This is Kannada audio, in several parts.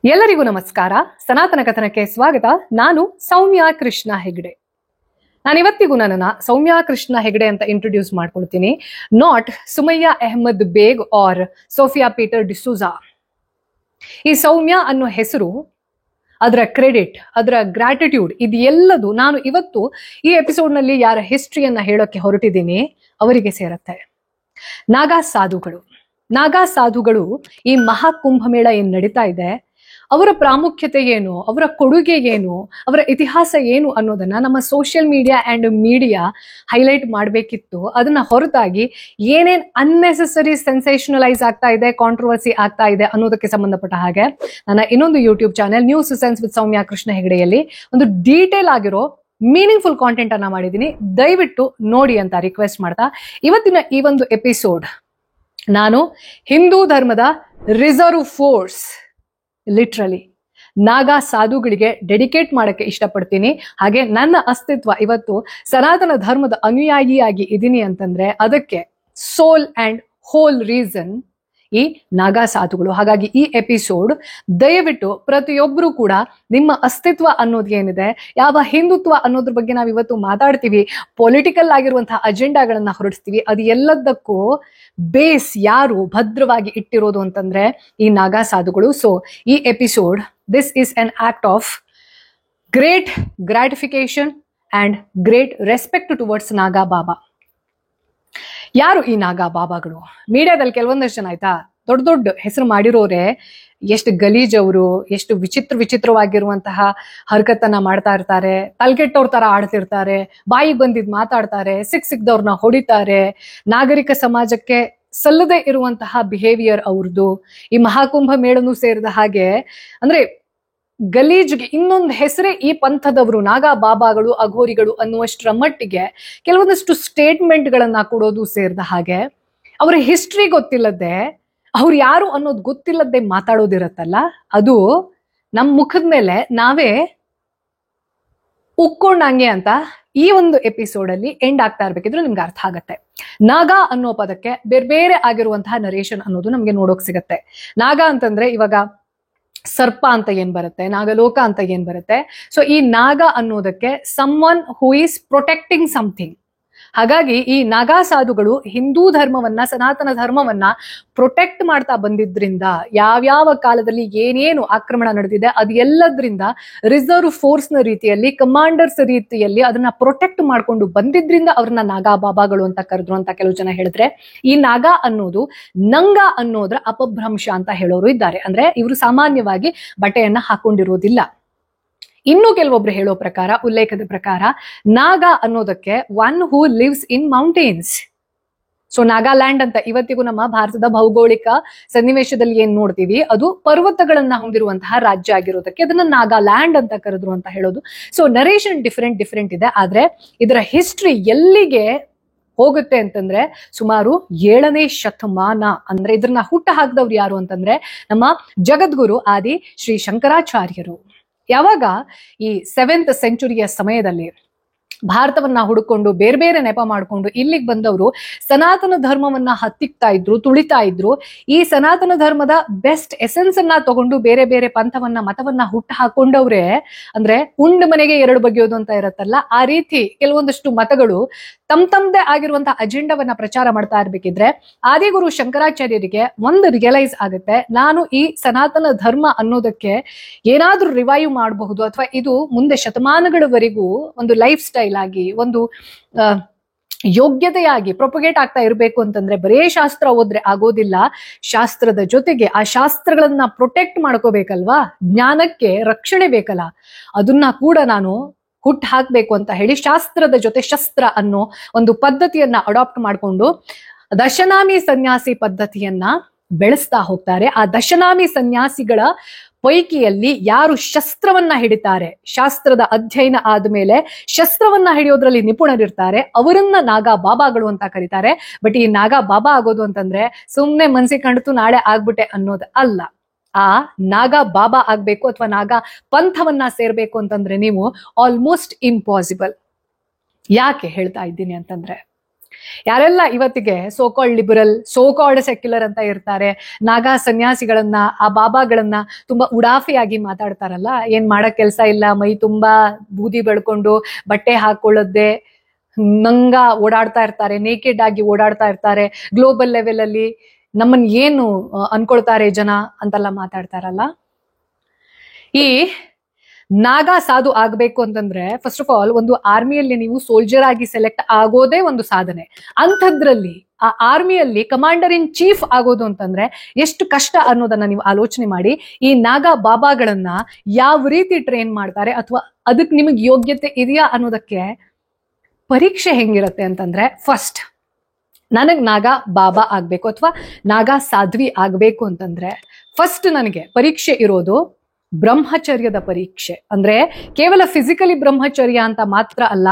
ಎಲ್ಲರಿಗೂ ನಮಸ್ಕಾರ. ಸನಾತನ ಕಥನಕ್ಕೆ ಸ್ವಾಗತ. ನಾನು ಸೌಮ್ಯ ಕೃಷ್ಣ ಹೆಗ್ಡೆ. ನಾನಿವತ್ತಿಗೂ ನನ್ನನ್ನ ಸೌಮ್ಯ ಕೃಷ್ಣ ಹೆಗ್ಡೆ ಅಂತ ಇಂಟ್ರೊಡ್ಯೂಸ್ ಮಾಡ್ಕೊಳ್ತೀನಿ, not Sumayya Ahmed Baig or Sophia Peter D'Souza. ಈ ಸೌಮ್ಯ ಅನ್ನೋ ಹೆಸರು, ಅದರ ಕ್ರೆಡಿಟ್, ಅದರ ಗ್ರಾಟಿಟ್ಯೂಡ್, ಇದು ಎಲ್ಲದು ನಾನು ಇವತ್ತು ಈ ಎಪಿಸೋಡ್ನಲ್ಲಿ ಯಾರ ಹಿಸ್ಟ್ರಿಯನ್ನ ಹೇಳೋಕೆ ಹೊರಟಿದ್ದೀನಿ ಅವರಿಗೆ ಸೇರತ್ತೆ. ನಾಗಾ ಸಾಧುಗಳು ಈ ಮಹಾಕುಂಭಮೇಳ ಏನ್ ನಡೀತಾ ಇದೆ, ಅವರ ಪ್ರಾಮುಖ್ಯತೆ ಏನು, ಅವರ ಕೊಡುಗೆ ಏನು, ಅವರ ಇತಿಹಾಸ ಏನು ಅನ್ನೋದನ್ನ ನಮ್ಮ social media and media highlight ಮಾಡಬೇಕಿತ್ತು. ಅದನ್ನ ಹೊರತಾಗಿ ಏನೇನ್ ಅನ್ನೆಸೆಸರಿ ಸೆನ್ಸೇಷನಲೈಸ್ ಆಗ್ತಾ ಇದೆ, ಕಾಂಟ್ರವರ್ಸಿ ಆಗ್ತಾ ಇದೆ ಅನ್ನೋದಕ್ಕೆ ಸಂಬಂಧಪಟ್ಟ ಹಾಗೆ ನನ್ನ ಇನ್ನೊಂದು YouTube channel news sense with Soumya Krishna ಹೆಗ್ಡೆಯಲ್ಲಿ ಒಂದು ಡೀಟೇಲ್ ಆಗಿರೋ ಮೀನಿಂಗ್ಫುಲ್ ಕಾಂಟೆಂಟ್ ಅನ್ನ ಮಾಡಿದ್ದೀನಿ. ದಯವಿಟ್ಟು ನೋಡಿ ಅಂತ ರಿಕ್ವೆಸ್ಟ್ ಮಾಡ್ತಾ, ಇವತ್ತಿನ ಈ ಒಂದು ಎಪಿಸೋಡ್ ನಾನು ಹಿಂದೂ ಧರ್ಮದ ರಿಸರ್ವ್ ಫೋರ್ಸ್, ಲಿಟ್ರಲಿ ನಾಗಾ ಸಾಧುಗಳಿಗೆ ಡೆಡಿಕೇಟ್ ಮಾಡಕ್ಕೆ ಇಷ್ಟಪಡ್ತೀನಿ. ಹಾಗೆ ನನ್ನ ಅಸ್ತಿತ್ವ ಇವತ್ತು ಸನಾತನ ಧರ್ಮದ ಅನುಯಾಯಿಯಾಗಿ ಇದ್ದೀನಿ ಅಂತಂದ್ರೆ ಅದಕ್ಕೆ ಸೋಲ್ ಅಂಡ್ ಹೋಲ್ ರೀಸನ್ ಈ ನಾಗಾ ಸಾಧುಗಳು. ಹಾಗಾಗಿ ಈ ಎಪಿಸೋಡ್ ದಯವಿಟ್ಟು ಪ್ರತಿಯೊಬ್ಬರು ಕೂಡ ನಿಮ್ಮ ಅಸ್ತಿತ್ವ ಅನ್ನೋದು ಏನಿದೆ, ಯಾವ ಹಿಂದುತ್ವ ಅನ್ನೋದ್ರ ಬಗ್ಗೆ ನಾವು ಇವತ್ತು ಮಾತಾಡ್ತೀವಿ, ಪೊಲಿಟಿಕಲ್ ಆಗಿರುವಂತಹ ಅಜೆಂಡಾಗಳನ್ನ ಹೊರಡಿಸ್ತೀವಿ, ಅದು ಎಲ್ಲದಕ್ಕೂ ಬೇಸ್ ಯಾರು ಭದ್ರವಾಗಿ ಇಟ್ಟಿರೋದು ಅಂತಂದ್ರೆ ಈ ನಾಗಾ ಸಾಧುಗಳು. ಸೊ ಈ episode, this is an act of great gratification and great respect towards Naga Baba. ಯಾರು ಈ ನಾಗಾ ಬಾಬಾಗಳು? ಮೀಡಿಯಾದಲ್ಲಿ ಕೆಲವೊಂದಷ್ಟು ಜನ ಆಯ್ತಾ, ದೊಡ್ಡ ದೊಡ್ಡ ಹೆಸರು ಮಾಡಿರೋರೆ ಎಷ್ಟು ಗಲೀಜ್ ಅವರು, ಎಷ್ಟು ವಿಚಿತ್ರವಾಗಿರುವಂತಹ ಹರಕತ್ತನ್ನ ಮಾಡ್ತಾ ಇರ್ತಾರೆ, ತಲ್ಗೆಟ್ಟವ್ರ ತರ ಆಡ್ತಿರ್ತಾರೆ, ಬಾಯಿಗೆ ಬಂದಿದ್ ಮಾತಾಡ್ತಾರೆ, ಸಿಕ್ದವ್ರನ್ನ ಹೊಡಿತಾರೆ, ನಾಗರಿಕ ಸಮಾಜಕ್ಕೆ ಸಲ್ಲದೆ ಇರುವಂತಹ ಬಿಹೇವಿಯರ್ ಅವ್ರದ್ದು. ಈ ಮಹಾಕುಂಭ ಮೇಳನೂ ಸೇರಿದ ಹಾಗೆ, ಅಂದ್ರೆ ಗಲೀಜ್ಗೆ ಇನ್ನೊಂದು ಹೆಸರೇ ಈ ಪಂಥದವರು ನಾಗಾ ಬಾಬಾಗಳು, ಅಘೋರಿಗಳು ಅನ್ನುವಷ್ಟರ ಮಟ್ಟಿಗೆ ಕೆಲವೊಂದಷ್ಟು ಸ್ಟೇಟ್ಮೆಂಟ್ ಗಳನ್ನ ಕೊಡೋದು ಸೇರಿದ ಹಾಗೆ, ಅವರ ಹಿಸ್ಟ್ರಿ ಗೊತ್ತಿಲ್ಲದೆ, ಅವ್ರು ಯಾರು ಅನ್ನೋದು ಗೊತ್ತಿಲ್ಲದೆ ಮಾತಾಡೋದಿರತ್ತಲ್ಲ, ಅದು ನಮ್ಮ ಮುಖದ ಮೇಲೆ ನಾವೇ ಉಕ್ಕೊಂಡಂಗೆ ಅಂತ ಈ ಒಂದು ಎಪಿಸೋಡ್ ಅಲ್ಲಿ ಎಂಡ್ ಆಗ್ತಾ ಇರ್ಬೇಕಿದ್ರೆ ನಿಮ್ಗೆ ಅರ್ಥ ಆಗತ್ತೆ. ನಾಗಾ ಅನ್ನೋ ಪದಕ್ಕೆ ಬೇರೆ ಬೇರೆ ಆಗಿರುವಂತಹ ನರೇಷನ್ ಅನ್ನೋದು ನಮ್ಗೆ ನೋಡೋಕ್ ಸಿಗತ್ತೆ. ನಾಗಾ ಅಂತಂದ್ರೆ ಇವಾಗ ಸರ್ಪ ಅಂತ ಏನ್ ಬರುತ್ತೆ, ನಾಗಲೋಕ ಅಂತ ಏನ್ ಬರುತ್ತೆ. ಸೊ ಈ ನಾಗ ಅನ್ನೋದಕ್ಕೆ someone who is protecting something. ಹಾಗಾಗಿ ಈ ನಾಗಾ ಸಾಧುಗಳು ಹಿಂದೂ ಧರ್ಮವನ್ನ, ಸನಾತನ ಧರ್ಮವನ್ನ ಪ್ರೊಟೆಕ್ಟ್ ಮಾಡ್ತಾ ಬಂದಿದ್ರಿಂದ, ಯಾವ್ಯಾವ ಕಾಲದಲ್ಲಿ ಏನೇನು ಆಕ್ರಮಣ ನಡೆದಿದೆ ಅದು ಎಲ್ಲದ್ರಿಂದ ರಿಸರ್ವ್ ಫೋರ್ಸ್ ನ ರೀತಿಯಲ್ಲಿ, ಕಮಾಂಡರ್ಸ್ ರೀತಿಯಲ್ಲಿ ಅದನ್ನ ಪ್ರೊಟೆಕ್ಟ್ ಮಾಡ್ಕೊಂಡು ಬಂದಿದ್ರಿಂದ ಅವ್ರನ್ನ ನಾಗಾ ಬಾಬಾಗಳು ಅಂತ ಕರೆದ್ರು ಅಂತ ಕೆಲವು ಜನ ಹೇಳಿದ್ರೆ, ಈ ನಾಗಾ ಅನ್ನೋದು ನಂಗ ಅನ್ನೋದ್ರ ಅಪಭ್ರಂಶ ಅಂತ ಹೇಳೋರು ಇದ್ದಾರೆ. ಅಂದ್ರೆ ಇವರು ಸಾಮಾನ್ಯವಾಗಿ ಬಟ್ಟೆಯನ್ನ ಹಾಕೊಂಡಿರೋದಿಲ್ಲ. ಇನ್ನು ಕೆಲವೊಬ್ರು ಹೇಳೋ ಪ್ರಕಾರ, ಉಲ್ಲೇಖದ ಪ್ರಕಾರ, ನಾಗ ಅನ್ನೋದಕ್ಕೆ one who lives in mountains. So Nagaland ಅಂತ ಇವತ್ತಿಗೂ ನಮ್ಮ ಭಾರತದ ಭೌಗೋಳಿಕ ಸನ್ನಿವೇಶದಲ್ಲಿ ಏನ್ ನೋಡ್ತೀವಿ, ಅದು ಪರ್ವತಗಳನ್ನ ಹೊಂದಿರುವಂತಹ ರಾಜ್ಯ ಆಗಿರೋದಕ್ಕೆ ಅದನ್ನ ನಾಗಾಲ್ಯಾಂಡ್ ಅಂತ ಕರೆದ್ರು ಅಂತ ಹೇಳೋದು. ಸೊ ನರೇಷನ್ ಡಿಫರೆಂಟ್ ಇದೆ. ಆದ್ರೆ ಇದರ ಹಿಸ್ಟ್ರಿ ಎಲ್ಲಿಗೆ ಹೋಗುತ್ತೆ ಅಂತಂದ್ರೆ ಸುಮಾರು 7ನೇ ಶತಮಾನ. ಅಂದ್ರೆ ಇದನ್ನ ಹುಟ್ಟ ಹಾಕಿದವ್ರು ಯಾರು ಅಂತಂದ್ರೆ ನಮ್ಮ ಜಗದ್ಗುರು ಆದಿ ಶ್ರೀ ಶಂಕರಾಚಾರ್ಯರು. ಯಾವಾಗ ಈ 7th ಸೆಂಚುರಿಯ ಸಮಯದಲ್ಲಿ ಭಾರತವನ್ನ ಹುಡುಕೊಂಡು ಬೇರೆ ಬೇರೆ ನೆಪ ಮಾಡ್ಕೊಂಡು ಇಲ್ಲಿಗೆ ಬಂದವರು ಸನಾತನ ಧರ್ಮವನ್ನ ಹತ್ತಿಕ್ತಾ ಇದ್ರು, ತುಳಿತಾ ಇದ್ರು. ಈ ಸನಾತನ ಧರ್ಮದ ಬೆಸ್ಟ್ ಎಸೆನ್ಸ್ ಅನ್ನ ತಗೊಂಡು ಬೇರೆ ಬೇರೆ ಪಂಥವನ್ನ, ಮತವನ್ನ ಹುಟ್ಟು ಹಾಕೊಂಡವ್ರೆ. ಅಂದ್ರೆ ಉಂಡ ಮನೆಗೆ 2 ಬಗೆಯೋದು ಅಂತ ಇರತ್ತಲ್ಲ, ಆ ರೀತಿ ಕೆಲವೊಂದಷ್ಟು ಮತಗಳು ತಮ್ದೇ ಆಗಿರುವಂತಹ ಅಜೆಂಡವನ್ನ ಪ್ರಚಾರ ಮಾಡ್ತಾ ಇರ್ಬೇಕಿದ್ರೆ ಆದಿಗುರು ಶಂಕರಾಚಾರ್ಯರಿಗೆ ಒಂದು ರಿಯಲೈಸ್ ಆಗುತ್ತೆ, ನಾನು ಈ ಸನಾತನ ಧರ್ಮ ಅನ್ನೋದಕ್ಕೆ ಏನಾದ್ರೂ ರಿವೈವ್ ಮಾಡಬಹುದು, ಅಥವಾ ಇದು ಮುಂದೆ ಶತಮಾನಗಳವರೆಗೂ ಒಂದು ಲೈಫ್ ಸ್ಟೈಲ್ ಆಗಿ, ಒಂದು ಯೋಗ್ಯತೆಯಾಗಿ ಪ್ರೊಪಗೇಟ್ ಆಗ್ತಾ ಇರಬೇಕು ಅಂತಂದ್ರೆ ಬರೇ ಶಾಸ್ತ್ರ ಓದ್ರೆ ಆಗೋದಿಲ್ಲ. ಶಾಸ್ತ್ರದ ಜೊತೆಗೆ ಆ ಶಾಸ್ತ್ರಗಳನ್ನ ಪ್ರೊಟೆಕ್ಟ್ ಮಾಡ್ಕೋಬೇಕಲ್ವಾ, ಜ್ಞಾನಕ್ಕೆ ರಕ್ಷಣೆ ಬೇಕಲ್ಲ, ಅದನ್ನ ಕೂಡ ನಾನು ಹುಟ್ಟು ಹಾಕ್ಬೇಕು ಅಂತ ಹೇಳಿ ಶಾಸ್ತ್ರದ ಜೊತೆ ಶಸ್ತ್ರ ಅನ್ನೋ ಒಂದು ಪದ್ಧತಿಯನ್ನ ಅಡಾಪ್ಟ್ ಮಾಡಿಕೊಂಡು ದಶನಾಮಿ ಸನ್ಯಾಸಿ ಪದ್ಧತಿಯನ್ನ ಬೆಳೆಸ್ತಾ ಹೋಗ್ತಾರೆ. ಆ ದಶನಾಮಿ ಸನ್ಯಾಸಿಗಳ ಪೈಕಿಯಲ್ಲಿ ಯಾರು ಶಸ್ತ್ರವನ್ನ ಹಿಡಿತಾರೆ, ಶಾಸ್ತ್ರದ ಅಧ್ಯಯನ ಆದ್ಮೇಲೆ ಶಸ್ತ್ರವನ್ನ ಹಿಡಿಯೋದ್ರಲ್ಲಿ ನಿಪುಣರಿರ್ತಾರೆ, ಅವರನ್ನ ನಾಗಾ ಬಾಬಾಗಳು ಅಂತ ಕರೀತಾರೆ. ಬಟ್ ಈ ನಾಗಾ ಬಾಬಾ ಆಗೋದು ಅಂತಂದ್ರೆ ಸುಮ್ನೆ ಮನ್ಸಿಗೆ ಕಂಡಿತು ನಾಳೆ ಆಗ್ಬಿಟ್ಟೆ ಅನ್ನೋದು ಅಲ್ಲ. ಆ ನಾಗಾ ಬಾಬಾ ಆಗ್ಬೇಕು ಅಥವಾ ನಾಗಾ ಪಂಥವನ್ನ ಸೇರ್ಬೇಕು ಅಂತಂದ್ರೆ ನೀವು ಆಲ್ಮೋಸ್ಟ್ ಇಂಪಾಸಿಬಲ್. ಯಾಕೆ ಹೇಳ್ತಾ ಇದ್ದೀನಿ ಅಂತಂದ್ರೆ, ಯಾರೆಲ್ಲ ಇವತ್ತಿಗೆ ಸೋಕಾಲ್ಡ್ ಲಿಬರಲ್, ಸೋಕಾಲ್ಡ್ ಸೆಕ್ಯುಲರ್ ಅಂತ ಇರ್ತಾರೆ, ನಾಗಾ ಸನ್ಯಾಸಿಗಳನ್ನ, ಆ ಬಾಬಾಗಳನ್ನ ತುಂಬಾ ಉಡಾಫಿಯಾಗಿ ಮಾತಾಡ್ತಾರಲ್ಲ, ಏನ್ ಮಾಡಕ್ ಕೆಲ್ಸ ಇಲ್ಲ, ಮೈ ತುಂಬಾ ಬೂದಿ ಬೆಳ್ಕೊಂಡು ಬಟ್ಟೆ ಹಾಕೊಳ್ಳೋದೆ, ನಂಗ ಓಡಾಡ್ತಾ ಇರ್ತಾರೆ, ನೇಕೆಡ್ ಆಗಿ ಓಡಾಡ್ತಾ ಇರ್ತಾರೆ, ಗ್ಲೋಬಲ್ ಲೆವೆಲ್ ಅಲ್ಲಿ ನಮ್ಮನ್ ಏನು ಅನ್ಕೊಳ್ತಾರೆ ಜನ ಅಂತೆಲ್ಲ ಮಾತಾಡ್ತಾರಲ್ಲ. ಈ ನಾಗಾ ಸಾಧು ಆಗ್ಬೇಕು ಅಂತಂದ್ರೆ ಫಸ್ಟ್ ಆಫ್ ಆಲ್ ಒಂದು ಆರ್ಮಿಯಲ್ಲಿ ನೀವು ಸೋಲ್ಜರ್ ಆಗಿ ಸೆಲೆಕ್ಟ್ ಆಗೋದೇ ಒಂದು ಸಾಧನೆ. ಅಂಥದ್ರಲ್ಲಿ ಆ ಆರ್ಮಿಯಲ್ಲಿ ಕಮಾಂಡರ್ ಇನ್ ಚೀಫ್ ಆಗೋದು ಅಂತಂದ್ರೆ ಎಷ್ಟು ಕಷ್ಟ ಅನ್ನೋದನ್ನ ನೀವು ಆಲೋಚನೆ ಮಾಡಿ. ಈ ನಾಗಾ ಬಾಬಾಗಳನ್ನ ಯಾವ ರೀತಿ ಟ್ರೈನ್ ಮಾಡ್ತಾರೆ, ಅಥವಾ ಅದಕ್ಕೆ ನಿಮಗೆ ಯೋಗ್ಯತೆ ಇದೆಯಾ ಅನ್ನೋದಕ್ಕೆ ಪರೀಕ್ಷೆ ಹೆಂಗಿರುತ್ತೆ ಅಂತಂದ್ರೆ, ಫಸ್ಟ್ ನನಗ್ ನಾಗಾ ಬಾಬಾ ಆಗ್ಬೇಕು ಅಥವಾ ನಾಗಾ ಸಾಧ್ವಿ ಆಗ್ಬೇಕು ಅಂತಂದ್ರೆ ಫಸ್ಟ್ ನನಗೆ ಪರೀಕ್ಷೆ ಇರೋದು ಬ್ರಹ್ಮಚರ್ಯದ ಪರೀಕ್ಷೆ. ಅಂದ್ರೆ ಕೇವಲ ಫಿಸಿಕಲಿ ಬ್ರಹ್ಮಚರ್ಯ ಅಂತ ಮಾತ್ರ ಅಲ್ಲ,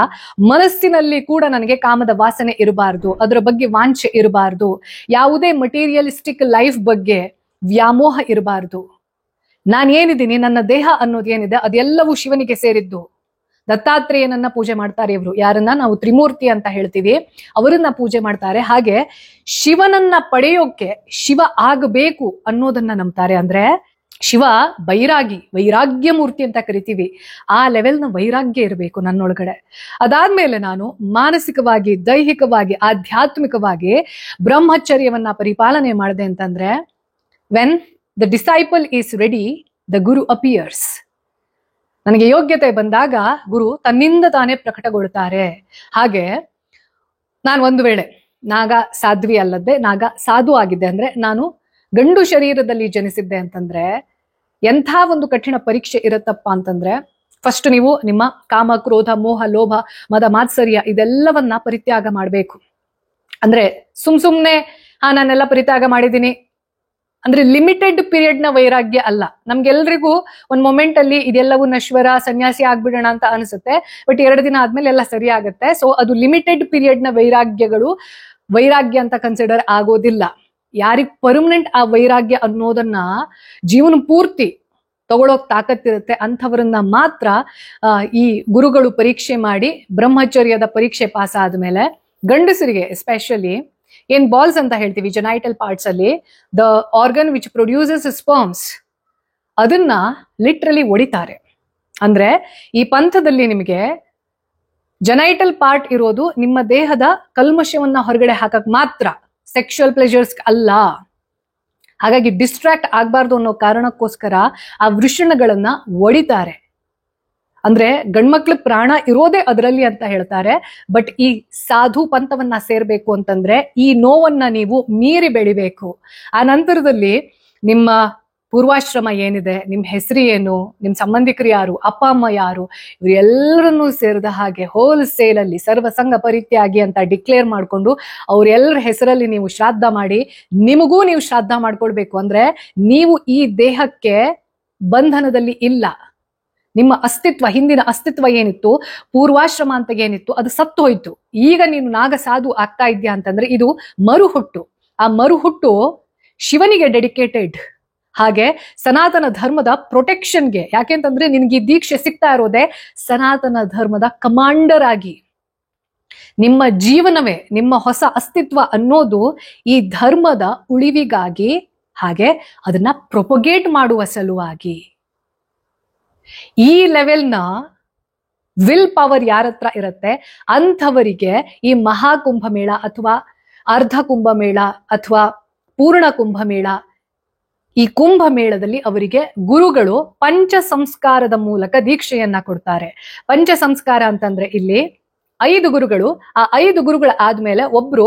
ಮನಸ್ಸಿನಲ್ಲಿ ಕೂಡ ನನಗೆ ಕಾಮದ ವಾಸನೆ ಇರಬಾರ್ದು, ಅದರ ಬಗ್ಗೆ ವಾಂಛೆ ಇರಬಾರ್ದು, ಯಾವುದೇ ಮಟೀರಿಯಲಿಸ್ಟಿಕ್ ಲೈಫ್ ಬಗ್ಗೆ ವ್ಯಾಮೋಹ ಇರಬಾರ್ದು. ನಾನೇನಿದ್ದೀನಿ, ನನ್ನ ದೇಹ ಅನ್ನೋದು ಏನಿದೆ ಅದೆಲ್ಲವೂ ಶಿವನಿಗೆ ಸೇರಿದ್ದು. ದತ್ತಾತ್ರೇಯನನ್ನ ಪೂಜೆ ಮಾಡ್ತಾರೆ ಇವರು, ಯಾರನ್ನ ನಾವು ತ್ರಿಮೂರ್ತಿ ಅಂತ ಹೇಳ್ತೀವಿ, ಅವರನ್ನ ಪೂಜೆ ಮಾಡ್ತಾರೆ. ಹಾಗೆ ಶಿವನನ್ನ ಪಡೆಯೋಕೆ ಶಿವ ಆಗಬೇಕು ಅನ್ನೋದನ್ನ ನಂಬ್ತಾರೆ. ಅಂದ್ರೆ ಶಿವ ವೈರಾಗ್ಯ ಮೂರ್ತಿ ಅಂತ ಕರಿತೀವಿ, ಆ ಲೆವೆಲ್ನ ವೈರಾಗ್ಯ ಇರಬೇಕು ನನ್ನೊಳಗಡೆ. ಅದಾದ್ಮೇಲೆ ನಾನು ಮಾನಸಿಕವಾಗಿ, ದೈಹಿಕವಾಗಿ, ಆಧ್ಯಾತ್ಮಿಕವಾಗಿ ಬ್ರಹ್ಮಚರ್ಯವನ್ನ ಪರಿಪಾಲನೆ ಮಾಡಿದೆ ಅಂತಂದ್ರೆ, when the disciple is ready the Guru appears. ನನಗೆ ಯೋಗ್ಯತೆ ಬಂದಾಗ ಗುರು ತನ್ನಿಂದ ತಾನೇ ಪ್ರಕಟಗೊಳ್ತಾರೆ. ಹಾಗೆ ನಾನು ಒಂದು ವೇಳೆ ನಾಗ ಸಾಧ್ವಿ ಅಲ್ಲದೆ ನಾಗ ಸಾಧು ಆಗಿದ್ದೆ ಅಂದ್ರೆ, ನಾನು ಗಂಡು ಶರೀರದಲ್ಲಿ ಜನಿಸಿದ್ದೆ ಅಂತಂದ್ರೆ ಎಂಥ ಒಂದು ಕಠಿಣ ಪರೀಕ್ಷೆ ಇರುತ್ತಪ್ಪ ಅಂತಂದ್ರೆ, ಫಸ್ಟ್ ನೀವು ನಿಮ್ಮ ಕಾಮ, ಕ್ರೋಧ, ಮೋಹ, ಲೋಭ, ಮದ, ಮಾತ್ಸರ್ಯ ಇದೆಲ್ಲವನ್ನ ಪರಿತ್ಯಾಗ ಮಾಡ್ಬೇಕು. ಅಂದ್ರೆ ಸುಮ್ನೆ ನಾನೆಲ್ಲ ಪರಿತ್ಯಾಗ ಮಾಡಿದ್ದೀನಿ ಅಂದ್ರೆ ಲಿಮಿಟೆಡ್ ಪೀರಿಯಡ್ ನ ವೈರಾಗ್ಯ ಅಲ್ಲ. ನಮ್ಗೆಲ್ರಿಗೂ ಒಂದ್ ಮೊಮೆಂಟ್ ಅಲ್ಲಿ ಇದೆಲ್ಲವೂ ನಶ್ವರ, ಸನ್ಯಾಸಿ ಆಗ್ಬಿಡೋಣ ಅಂತ ಅನ್ಸುತ್ತೆ, ಬಟ್ 2 ದಿನ ಆದ್ಮೇಲೆ ಎಲ್ಲ ಸರಿ ಆಗುತ್ತೆ. ಸೊ ಅದು ಲಿಮಿಟೆಡ್ ಪೀರಿಯಡ್ ನ ವೈರಾಗ್ಯಗಳು ವೈರಾಗ್ಯ ಅಂತ ಕನ್ಸಿಡರ್ ಆಗೋದಿಲ್ಲ. ಯಾರಿಗ್ ಪರ್ಮನೆಂಟ್ ಆ ವೈರಾಗ್ಯ ಅನ್ನೋದನ್ನ ಜೀವನ ಪೂರ್ತಿ ತಗೊಳೋಕ್ ತಾಕತ್ತಿರುತ್ತೆ ಅಂಥವ್ರನ್ನ ಮಾತ್ರ ಈ ಗುರುಗಳು ಪರೀಕ್ಷೆ ಮಾಡಿ ಬ್ರಹ್ಮಚರ್ಯದ ಪರೀಕ್ಷೆ ಪಾಸ್ ಆದ್ಮೇಲೆ, ಗಂಡಸರಿಗೆ ಎಸ್ಪೆಷಲಿ ಏನ್ ಬಾಲ್ಸ್ ಅಂತ ಹೇಳ್ತೀವಿ ಜೆನೈಟಲ್ ಪಾರ್ಟ್ಸ್ ಅಲ್ಲಿ, the organ which produces sperms, ಅದನ್ನ ಲಿಟ್ರಲಿ ಒಡಿತಾರೆ. ಅಂದ್ರೆ ಈ ಪಂಥದಲ್ಲಿ ನಿಮಗೆ ಜೆನೈಟಲ್ ಪಾರ್ಟ್ ಇರೋದು ನಿಮ್ಮ ದೇಹದ ಕಲ್ಮಶವನ್ನ ಹೊರಗಡೆ ಹಾಕಕ್ ಮಾತ್ರ, ಸೆಕ್ಷುವಲ್ ಪ್ಲೆಜರ್ಸ್ ಅಲ್ಲ. ಹಾಗಾಗಿ ಡಿಸ್ಟ್ರಾಕ್ಟ್ ಆಗ್ಬಾರ್ದು ಅನ್ನೋ ಕಾರಣಕ್ಕೋಸ್ಕರ ಆ ವೃಷಣಗಳನ್ನ ಒಡಿತಾರೆ. ಅಂದ್ರೆ ಗಂಡ್ಮಕ್ಳ ಪ್ರಾಣ ಇರೋದೇ ಅದರಲ್ಲಿ ಅಂತ ಹೇಳ್ತಾರೆ. ಬಟ್ ಈ ಸಾಧು ಪಂಥವನ್ನ ಸೇರ್ಬೇಕು ಅಂತಂದ್ರೆ ಈ ನೋವನ್ನ ನೀವು ಮೀರಿ ಬೆಳಿಬೇಕು. ಆ ನಂತರದಲ್ಲಿ ನಿಮ್ಮ ಪೂರ್ವಾಶ್ರಮ ಏನಿದೆ, ನಿಮ್ ಹೆಸರು ಏನು, ನಿಮ್ ಸಂಬಂಧಿಕರು ಯಾರು, ಅಪ್ಪ ಅಮ್ಮ ಯಾರು, ಇವರೆಲ್ಲರನ್ನೂ ಸೇರಿದ ಹಾಗೆ ಹೋಲ್ ಸೇಲ್ ಅಲ್ಲಿ ಸರ್ವಸಂಗ ಪರಿತ್ಯಾಗಿ ಅಂತ ಡಿಕ್ಲೇರ್ ಮಾಡ್ಕೊಂಡು ಅವ್ರೆಲ್ಲರ ಹೆಸರಲ್ಲಿ ನೀವು ಶ್ರಾದ್ದ ಮಾಡಿ, ನಿಮಗೂ ನೀವು ಶ್ರಾದ್ದ ಮಾಡ್ಕೊಳ್ಬೇಕು. ಅಂದ್ರೆ ನೀವು ಈ ದೇಹಕ್ಕೆ ಬಂಧನದಲ್ಲಿ ಇಲ್ಲ. ನಿಮ್ಮ ಅಸ್ತಿತ್ವ, ಹಿಂದಿನ ಅಸ್ತಿತ್ವ ಏನಿತ್ತು, ಪೂರ್ವಾಶ್ರಮ ಅಂತ ಏನಿತ್ತು, ಅದು ಸತ್ತು ಹೋಯ್ತು. ಈಗ ನೀನು ನಾಗ ಸಾಧು ಆಗ್ತಾ ಇದ್ಯಾ ಅಂತಂದ್ರೆ ಇದು ಮರುಹುಟ್ಟು. ಆ ಮರುಹುಟ್ಟು ಶಿವನಿಗೆ ಡೆಡಿಕೇಟೆಡ್. ಹಾಗೆ ಸನಾತನ ಧರ್ಮದ ಪ್ರೊಟೆಕ್ಷನ್ಗೆ. ಯಾಕೆಂತಂದ್ರೆ ನಿನ್ಗೆ ಈ ದೀಕ್ಷೆ ಸಿಗ್ತಾ ಇರೋದೇ ಸನಾತನ ಧರ್ಮದ ಕಮಾಂಡರ್ ಆಗಿ. ನಿಮ್ಮ ಜೀವನವೇ, ನಿಮ್ಮ ಹೊಸ ಅಸ್ತಿತ್ವ ಅನ್ನೋದು ಈ ಧರ್ಮದ ಉಳಿವಿಗಾಗಿ, ಹಾಗೆ ಅದನ್ನ ಪ್ರೊಪಗೇಟ್ ಮಾಡುವ ಸಲುವಾಗಿ. ಈ ಲೆವೆಲ್ನ ವಿಲ್ ಪವರ್ ಯಾರತ್ರ ಇರುತ್ತೆ ಅಂಥವರಿಗೆ ಈ ಮಹಾಕುಂಭಮೇಳ ಅಥವಾ ಅರ್ಧ ಕುಂಭಮೇಳ ಅಥವಾ ಪೂರ್ಣ ಕುಂಭಮೇಳ, ಈ ಕುಂಭಮೇಳದಲ್ಲಿ ಅವರಿಗೆ ಗುರುಗಳು ಪಂಚ ಸಂಸ್ಕಾರದ ಮೂಲಕ ದೀಕ್ಷೆಯನ್ನ ಕೊಡ್ತಾರೆ. ಪಂಚ ಸಂಸ್ಕಾರ ಅಂತಂದ್ರೆ ಇಲ್ಲಿ 5 ಗುರುಗಳು, ಆ 5 ಗುರುಗಳ ಆದ್ಮೇಲೆ ಒಬ್ರು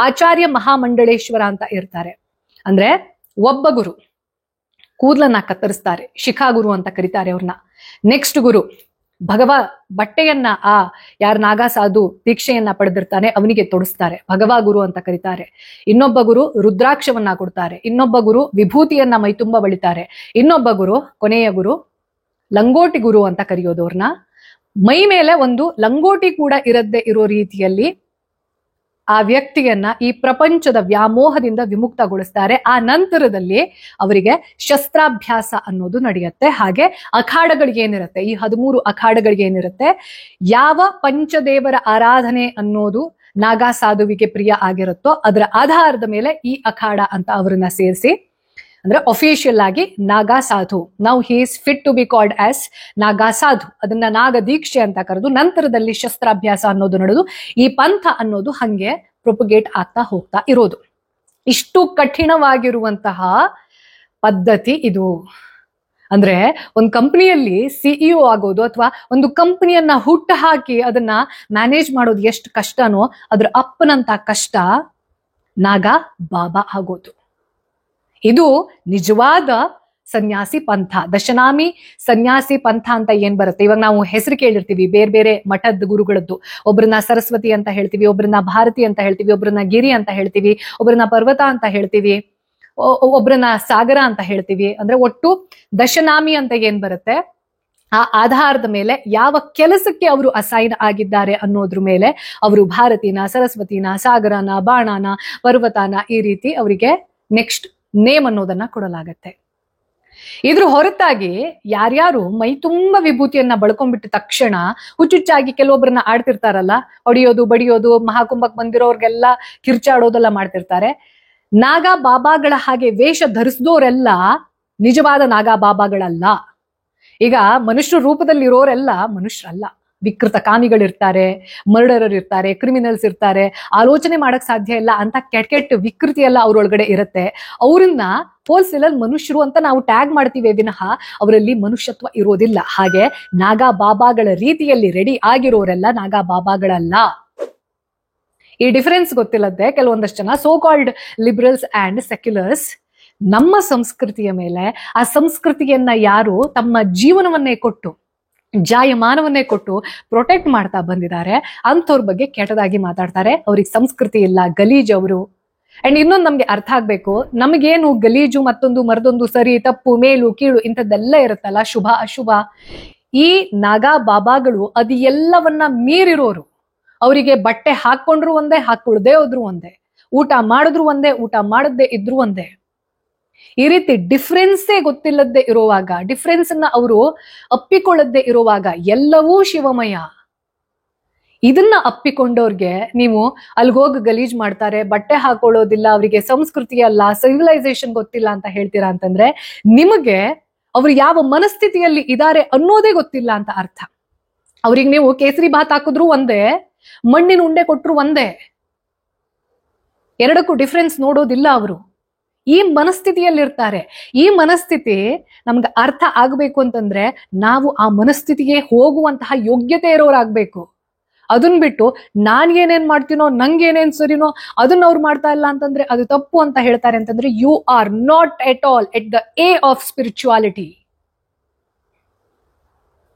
ಆಚಾರ್ಯ ಮಹಾಮಂಡಳೇಶ್ವರ ಅಂತ ಇರ್ತಾರೆ. ಅಂದ್ರೆ ಒಬ್ಬ ಗುರು ಕೂದಲನ್ನ ಕತ್ತರಿಸ್ತಾರೆ, ಶಿಖಾಗುರು ಅಂತ ಕರೀತಾರೆ ಅವ್ರನ್ನ. ನೆಕ್ಸ್ಟ್ ಗುರು ಬಟ್ಟೆಯನ್ನ ಯಾರು ನಾಗಾ ಸಾಧು ದೀಕ್ಷೆಯನ್ನ ಪಡೆದಿರ್ತಾನೆ ಅವನಿಗೆ ತೊಡಿಸ್ತಾರೆ, ಭಗವಾ ಗುರು ಅಂತ ಕರೀತಾರೆ. ಇನ್ನೊಬ್ಬ ಗುರು ರುದ್ರಾಕ್ಷವನ್ನ ಕೊಡ್ತಾರೆ. ಇನ್ನೊಬ್ಬ ಗುರು ವಿಭೂತಿಯನ್ನ ಮೈ ತುಂಬ ಬಳಿತಾರೆ. ಇನ್ನೊಬ್ಬ ಗುರು, ಕೊನೆಯ ಗುರು ಲಂಗೋಟಿ ಗುರು ಅಂತ ಕರೆಯೋದು ಅವ್ರನ್ನ. ಮೈ ಮೇಲೆ ಒಂದು ಲಂಗೋಟಿ ಕೂಡ ಇರದೇ ಇರೋ ರೀತಿಯಲ್ಲಿ ಆ ವ್ಯಕ್ತಿಯನ್ನ ಈ ಪ್ರಪಂಚದ ವ್ಯಾಮೋಹದಿಂದ ವಿಮುಕ್ತಗೊಳಿಸ್ತಾರೆ. ಆ ನಂತರದಲ್ಲಿ ಅವರಿಗೆ ಶಸ್ತ್ರಾಭ್ಯಾಸ ಅನ್ನೋದು ನಡೆಯುತ್ತೆ. ಹಾಗೆ ಅಖಾಡಗಳಿಗೇನಿರುತ್ತೆ, ಈ 13 ಅಖಾಡಗಳಿಗೇನಿರುತ್ತೆ, ಯಾವ ಪಂಚದೇವರ ಆರಾಧನೆ ಅನ್ನೋದು ನಾಗಾ ಸಾಧುವಿಗೆ ಪ್ರಿಯ ಆಗಿರುತ್ತೋ ಅದರ ಆಧಾರದ ಮೇಲೆ ಈ ಅಖಾಡ ಅಂತ ಅವರನ್ನ ಸೇರಿಸಿ, ಅಂದ್ರೆ ಅಫಿಷಿಯಲ್ ಆಗಿ Naga sadhu, now he is fit to be called as Naga sadhu, ಅದನ್ನ ನಾಗ ದೀಕ್ಷೆ ಅಂತ ಕರೆದು ನಂತರದಲ್ಲಿ ಶಸ್ತ್ರಾಭ್ಯಾಸ ಅನ್ನೋದು ನಡೆದು ಈ ಪಂಥ ಅನ್ನೋದು ಹಂಗೆ ಪ್ರೊಪಗೇಟ್ ಆಗ್ತಾ ಹೋಗ್ತಾ ಇರೋದು. ಇಷ್ಟು ಕಠಿಣವಾಗಿರುವಂತಹ ಪದ್ಧತಿ ಇದು. ಅಂದ್ರೆ ಒಂದು ಕಂಪನಿಯಲ್ಲಿ ಸಿಇಒ ಆಗೋದು ಅಥವಾ ಒಂದು ಕಂಪನಿಯನ್ನ ಹುಟ್ಟು ಹಾಕಿ ಅದನ್ನ ಮ್ಯಾನೇಜ್ ಮಾಡೋದು ಎಷ್ಟು ಕಷ್ಟನೋ ಅದ್ರ ಅಪ್ಪನಂತ ಕಷ್ಟ ನಾಗಾ ಬಾಬಾ ಆಗೋದು. ಇದು ನಿಜವಾದ ಸನ್ಯಾಸಿ ಪಂಥ. ದಶನಾಮಿ ಸನ್ಯಾಸಿ ಪಂಥ ಅಂತ ಏನ್ ಬರುತ್ತೆ, ಇವಾಗ ನಾವು ಹೆಸರು ಕೇಳಿರ್ತೀವಿ ಬೇರೆ ಬೇರೆ ಮಠದ ಗುರುಗಳದ್ದು. ಒಬ್ರನ್ನ ಸರಸ್ವತಿ ಅಂತ ಹೇಳ್ತೀವಿ, ಒಬ್ರನ್ನ ಭಾರತಿ ಅಂತ ಹೇಳ್ತೀವಿ, ಒಬ್ರನ್ನ ಗಿರಿ ಅಂತ ಹೇಳ್ತೀವಿ, ಒಬ್ರನ್ನ ಪರ್ವತ ಅಂತ ಹೇಳ್ತೀವಿ, ಒಬ್ರನ್ನ ಸಾಗರ ಅಂತ ಹೇಳ್ತೀವಿ. ಅಂದ್ರೆ ಒಟ್ಟು ದಶನಾಮಿ ಅಂತ ಏನ್ ಬರುತ್ತೆ ಆ ಆಧಾರದ ಮೇಲೆ ಯಾವ ಕೆಲಸಕ್ಕೆ ಅವರು ಅಸೈನ್ ಆಗಿದ್ದಾರೆ ಅನ್ನೋದ್ರ ಮೇಲೆ ಅವರು ಭಾರತಿನ, ಸರಸ್ವತಿನ, ಸಾಗರನ, ಬಾಣನ, ಪರ್ವತನ ಈ ರೀತಿ ಅವರಿಗೆ ನೆಕ್ಸ್ಟ್ ನೇಮ್ ಅನ್ನೋದನ್ನ ಕೊಡಲಾಗತ್ತೆ. ಇದ್ರ ಹೊರತಾಗಿ ಯಾರ್ಯಾರು ಮೈ ತುಂಬಾ ವಿಭೂತಿಯನ್ನ ಬಳ್ಕೊಂಡ್ಬಿಟ್ಟ ತಕ್ಷಣ ಹುಚ್ಚುಚ್ಚಾಗಿ ಕೆಲವೊಬ್ಬರನ್ನ ಆಡ್ತಿರ್ತಾರಲ್ಲ, ಹೊಡಿಯೋದು ಬಡಿಯೋದು, ಮಹಾಕುಂಭಕ್ ಬಂದಿರೋರ್ಗೆಲ್ಲ ಕಿರ್ಚಾಡೋದೆಲ್ಲ ಮಾಡ್ತಿರ್ತಾರೆ. ನಾಗಾ ಬಾಬಾಗಳ ಹಾಗೆ ವೇಷ ಧರಿಸಿದೋರೆಲ್ಲ ನಿಜವಾದ ನಾಗಾ ಬಾಬಾಗಳಲ್ಲ. ಈಗ ಮನುಷ್ಯ ರೂಪದಲ್ಲಿರೋರೆಲ್ಲ ಮನುಷ್ಯರಲ್ಲ, ವಿಕೃತ ಕಾಮಿಗಳಿರ್ತಾರೆ, ಮರ್ಡರರ್ ಇರ್ತಾರೆ, ಕ್ರಿಮಿನಲ್ಸ್ ಇರ್ತಾರೆ, ಆಲೋಚನೆ ಮಾಡಕ್ ಸಾಧ್ಯ ಇಲ್ಲ ಅಂತ ಕೆಟ್ಟ ವಿಕೃತಿ ಎಲ್ಲ ಅವ್ರೊಳಗಡೆ ಇರುತ್ತೆ. ಅವ್ರನ್ನ ಹೋಲ್ಸೇಲಲ್ಲಿ ಮನುಷ್ಯರು ಅಂತ ನಾವು ಟ್ಯಾಗ್ ಮಾಡ್ತೀವಿ ವಿನಃ ಅವರಲ್ಲಿ ಮನುಷ್ಯತ್ವ ಇರೋದಿಲ್ಲ. ಹಾಗೆ ನಾಗಾ ಬಾಬಾಗಳ ರೀತಿಯಲ್ಲಿ ರೆಡಿ ಆಗಿರೋರೆಲ್ಲ ನಾಗಾ ಬಾಬಾಗಳಲ್ಲ. ಈ ಡಿಫರೆನ್ಸ್ ಗೊತ್ತಿಲ್ಲದೆ ಕೆಲವೊಂದಷ್ಟು ಜನ so called liberals and seculars ನಮ್ಮ ಸಂಸ್ಕೃತಿಯ ಮೇಲೆ, ಆ ಸಂಸ್ಕೃತಿಯನ್ನ ಯಾರು ತಮ್ಮ ಜೀವನವನ್ನೇ ಕೊಟ್ಟು, ಜಾಯಮಾನವನ್ನೇ ಕೊಟ್ಟು ಪ್ರೊಟೆಕ್ಟ್ ಮಾಡ್ತಾ ಬಂದಿದ್ದಾರೆ ಅಂಥವ್ರ ಬಗ್ಗೆ ಕೆಟ್ಟದಾಗಿ ಮಾತಾಡ್ತಾರೆ. ಅವ್ರಿಗೆ ಸಂಸ್ಕೃತಿ ಇಲ್ಲ, ಗಲೀಜ್ ಅವರು. ಅಂಡ್ ಇನ್ನೊಂದು ನಮ್ಗೆ ಅರ್ಥ ಆಗ್ಬೇಕು, ನಮಗೇನು ಗಲೀಜು ಮತ್ತೊಂದು ಮರದೊಂದು, ಸರಿ ತಪ್ಪು, ಮೇಲು ಕೀಳು ಇಂಥದ್ದೆಲ್ಲ ಇರುತ್ತಲ್ಲ, ಶುಭ ಅಶುಭ, ಈ ನಾಗಾ ಬಾಬಾಗಳು ಅದು ಎಲ್ಲವನ್ನ ಮೀರಿರೋರು. ಅವರಿಗೆ ಬಟ್ಟೆ ಹಾಕೊಂಡ್ರು ಒಂದೇ, ಹಾಕೊಳ್ಳದೆ ಹೋದ್ರು ಒಂದೇ, ಊಟ ಮಾಡಿದ್ರು ಒಂದೇ, ಊಟ ಮಾಡದೇ ಇದ್ರು ಒಂದೇ. ಈ ರೀತಿ ಡಿಫ್ರೆನ್ಸೇ ಗೊತ್ತಿಲ್ಲದೆ ಇರುವಾಗ, ಡಿಫ್ರೆನ್ಸ್ ಅನ್ನ ಅವರು ಅಪ್ಪಿಕೊಳ್ಳದೆ ಇರುವಾಗ ಎಲ್ಲವೂ ಶಿವಮಯ. ಇದನ್ನ ಅಪ್ಪಿಕೊಂಡವ್ರಿಗೆ ನೀವು ಅಲ್ಗೋಗಿ ಗಲೀಜ್ ಮಾಡ್ತಾರೆ, ಬಟ್ಟೆ ಹಾಕೊಳ್ಳೋದಿಲ್ಲ, ಅವರಿಗೆ ಸಂಸ್ಕೃತಿ ಅಲ್ಲ, ಸಿವಿಲೈಸೇಷನ್ ಗೊತ್ತಿಲ್ಲ ಅಂತ ಹೇಳ್ತೀರಾ ಅಂತಂದ್ರೆ ನಿಮಗೆ ಅವ್ರು ಯಾವ ಮನಸ್ಥಿತಿಯಲ್ಲಿ ಇದ್ದಾರೆ ಅನ್ನೋದೇ ಗೊತ್ತಿಲ್ಲ ಅಂತ ಅರ್ಥ. ಅವ್ರಿಗೆ ನೀವು ಕೇಸರಿ ಭಾತ್ ಹಾಕಿದ್ರು ಒಂದೇ, ಮಣ್ಣಿನ ಉಂಡೆ ಕೊಟ್ರು ಒಂದೇ, ಎರಡಕ್ಕೂ ಡಿಫ್ರೆನ್ಸ್ ನೋಡೋದಿಲ್ಲ ಅವರು. ಈ ಮನಸ್ಥಿತಿಯಲ್ಲಿರ್ತಾರೆ. ಈ ಮನಸ್ಥಿತಿ ನಮ್ಗೆ ಅರ್ಥ ಆಗ್ಬೇಕು ಅಂತಂದ್ರೆ ನಾವು ಆ ಮನಸ್ಥಿತಿಗೆ ಹೋಗುವಂತಹ ಯೋಗ್ಯತೆ ಇರೋರಾಗ್ಬೇಕು. ಅದನ್ ಬಿಟ್ಟು ನಾನ್ ಏನೇನ್ ಮಾಡ್ತೀನೋ, ನಂಗೇನೇನ್ ಸರಿನೋ ಅದನ್ನ ಅವ್ರು ಮಾಡ್ತಾ ಇಲ್ಲ ಅಂತಂದ್ರೆ ಅದು ತಪ್ಪು ಅಂತ ಹೇಳ್ತಾರೆ ಅಂತಂದ್ರೆ you are not at all at the a of spirituality.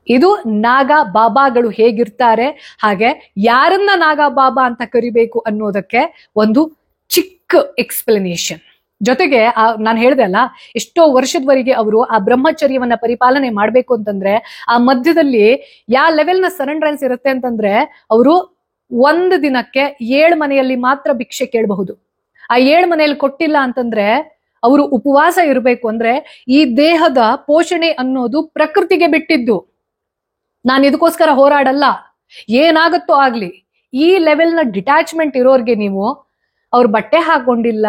ಇದು ನಾಗಾ ಬಾಬಾಗಳು ಹೇಗಿರ್ತಾರೆ, ಹಾಗೆ ಯಾರನ್ನ ನಾಗಾ ಬಾಬಾ ಅಂತ ಕರಿಬೇಕು ಅನ್ನೋದಕ್ಕೆ ಒಂದು ಚಿಕ್ಕ ಎಕ್ಸ್ಪ್ಲನೇಷನ್. ಜೊತೆಗೆ ನಾನು ಹೇಳ್ದೆ ಅಲ್ಲ, ಎಷ್ಟೋ ವರ್ಷದವರೆಗೆ ಅವರು ಆ ಬ್ರಹ್ಮಚರ್ಯವನ್ನ ಪರಿಪಾಲನೆ ಮಾಡ್ಬೇಕು ಅಂತಂದ್ರೆ ಆ ಮಧ್ಯದಲ್ಲಿ ಯಾವ ಲೆವೆಲ್ನ ಸರೆಂಡ್ರೆನ್ಸ್ ಇರುತ್ತೆ ಅಂತಂದ್ರೆ ಅವರು ಒಂದು ದಿನಕ್ಕೆ 7 ಮನೆಯಲ್ಲಿ ಮಾತ್ರ ಭಿಕ್ಷೆ ಕೇಳಬಹುದು. ಆ 7 ಮನೆಯಲ್ಲಿ ಕೊಟ್ಟಿಲ್ಲ ಅಂತಂದ್ರೆ ಅವರು ಉಪವಾಸ ಇರಬೇಕು. ಅಂದ್ರೆ ಈ ದೇಹದ ಪೋಷಣೆ ಅನ್ನೋದು ಪ್ರಕೃತಿಗೆ ಬಿಟ್ಟಿದ್ದು. ನಾನು ಇದಕ್ಕೋಸ್ಕರ ಹೋರಾಡಲ್ಲ, ಏನಾಗತ್ತೋ ಆಗ್ಲಿ. ಈ ಲೆವೆಲ್ನ ಡಿಟ್ಯಾಚ್ಮೆಂಟ್ ಇರೋರ್ಗೆ ನೀವು ಅವ್ರ ಬಟ್ಟೆ ಹಾಕೊಂಡಿಲ್ಲ,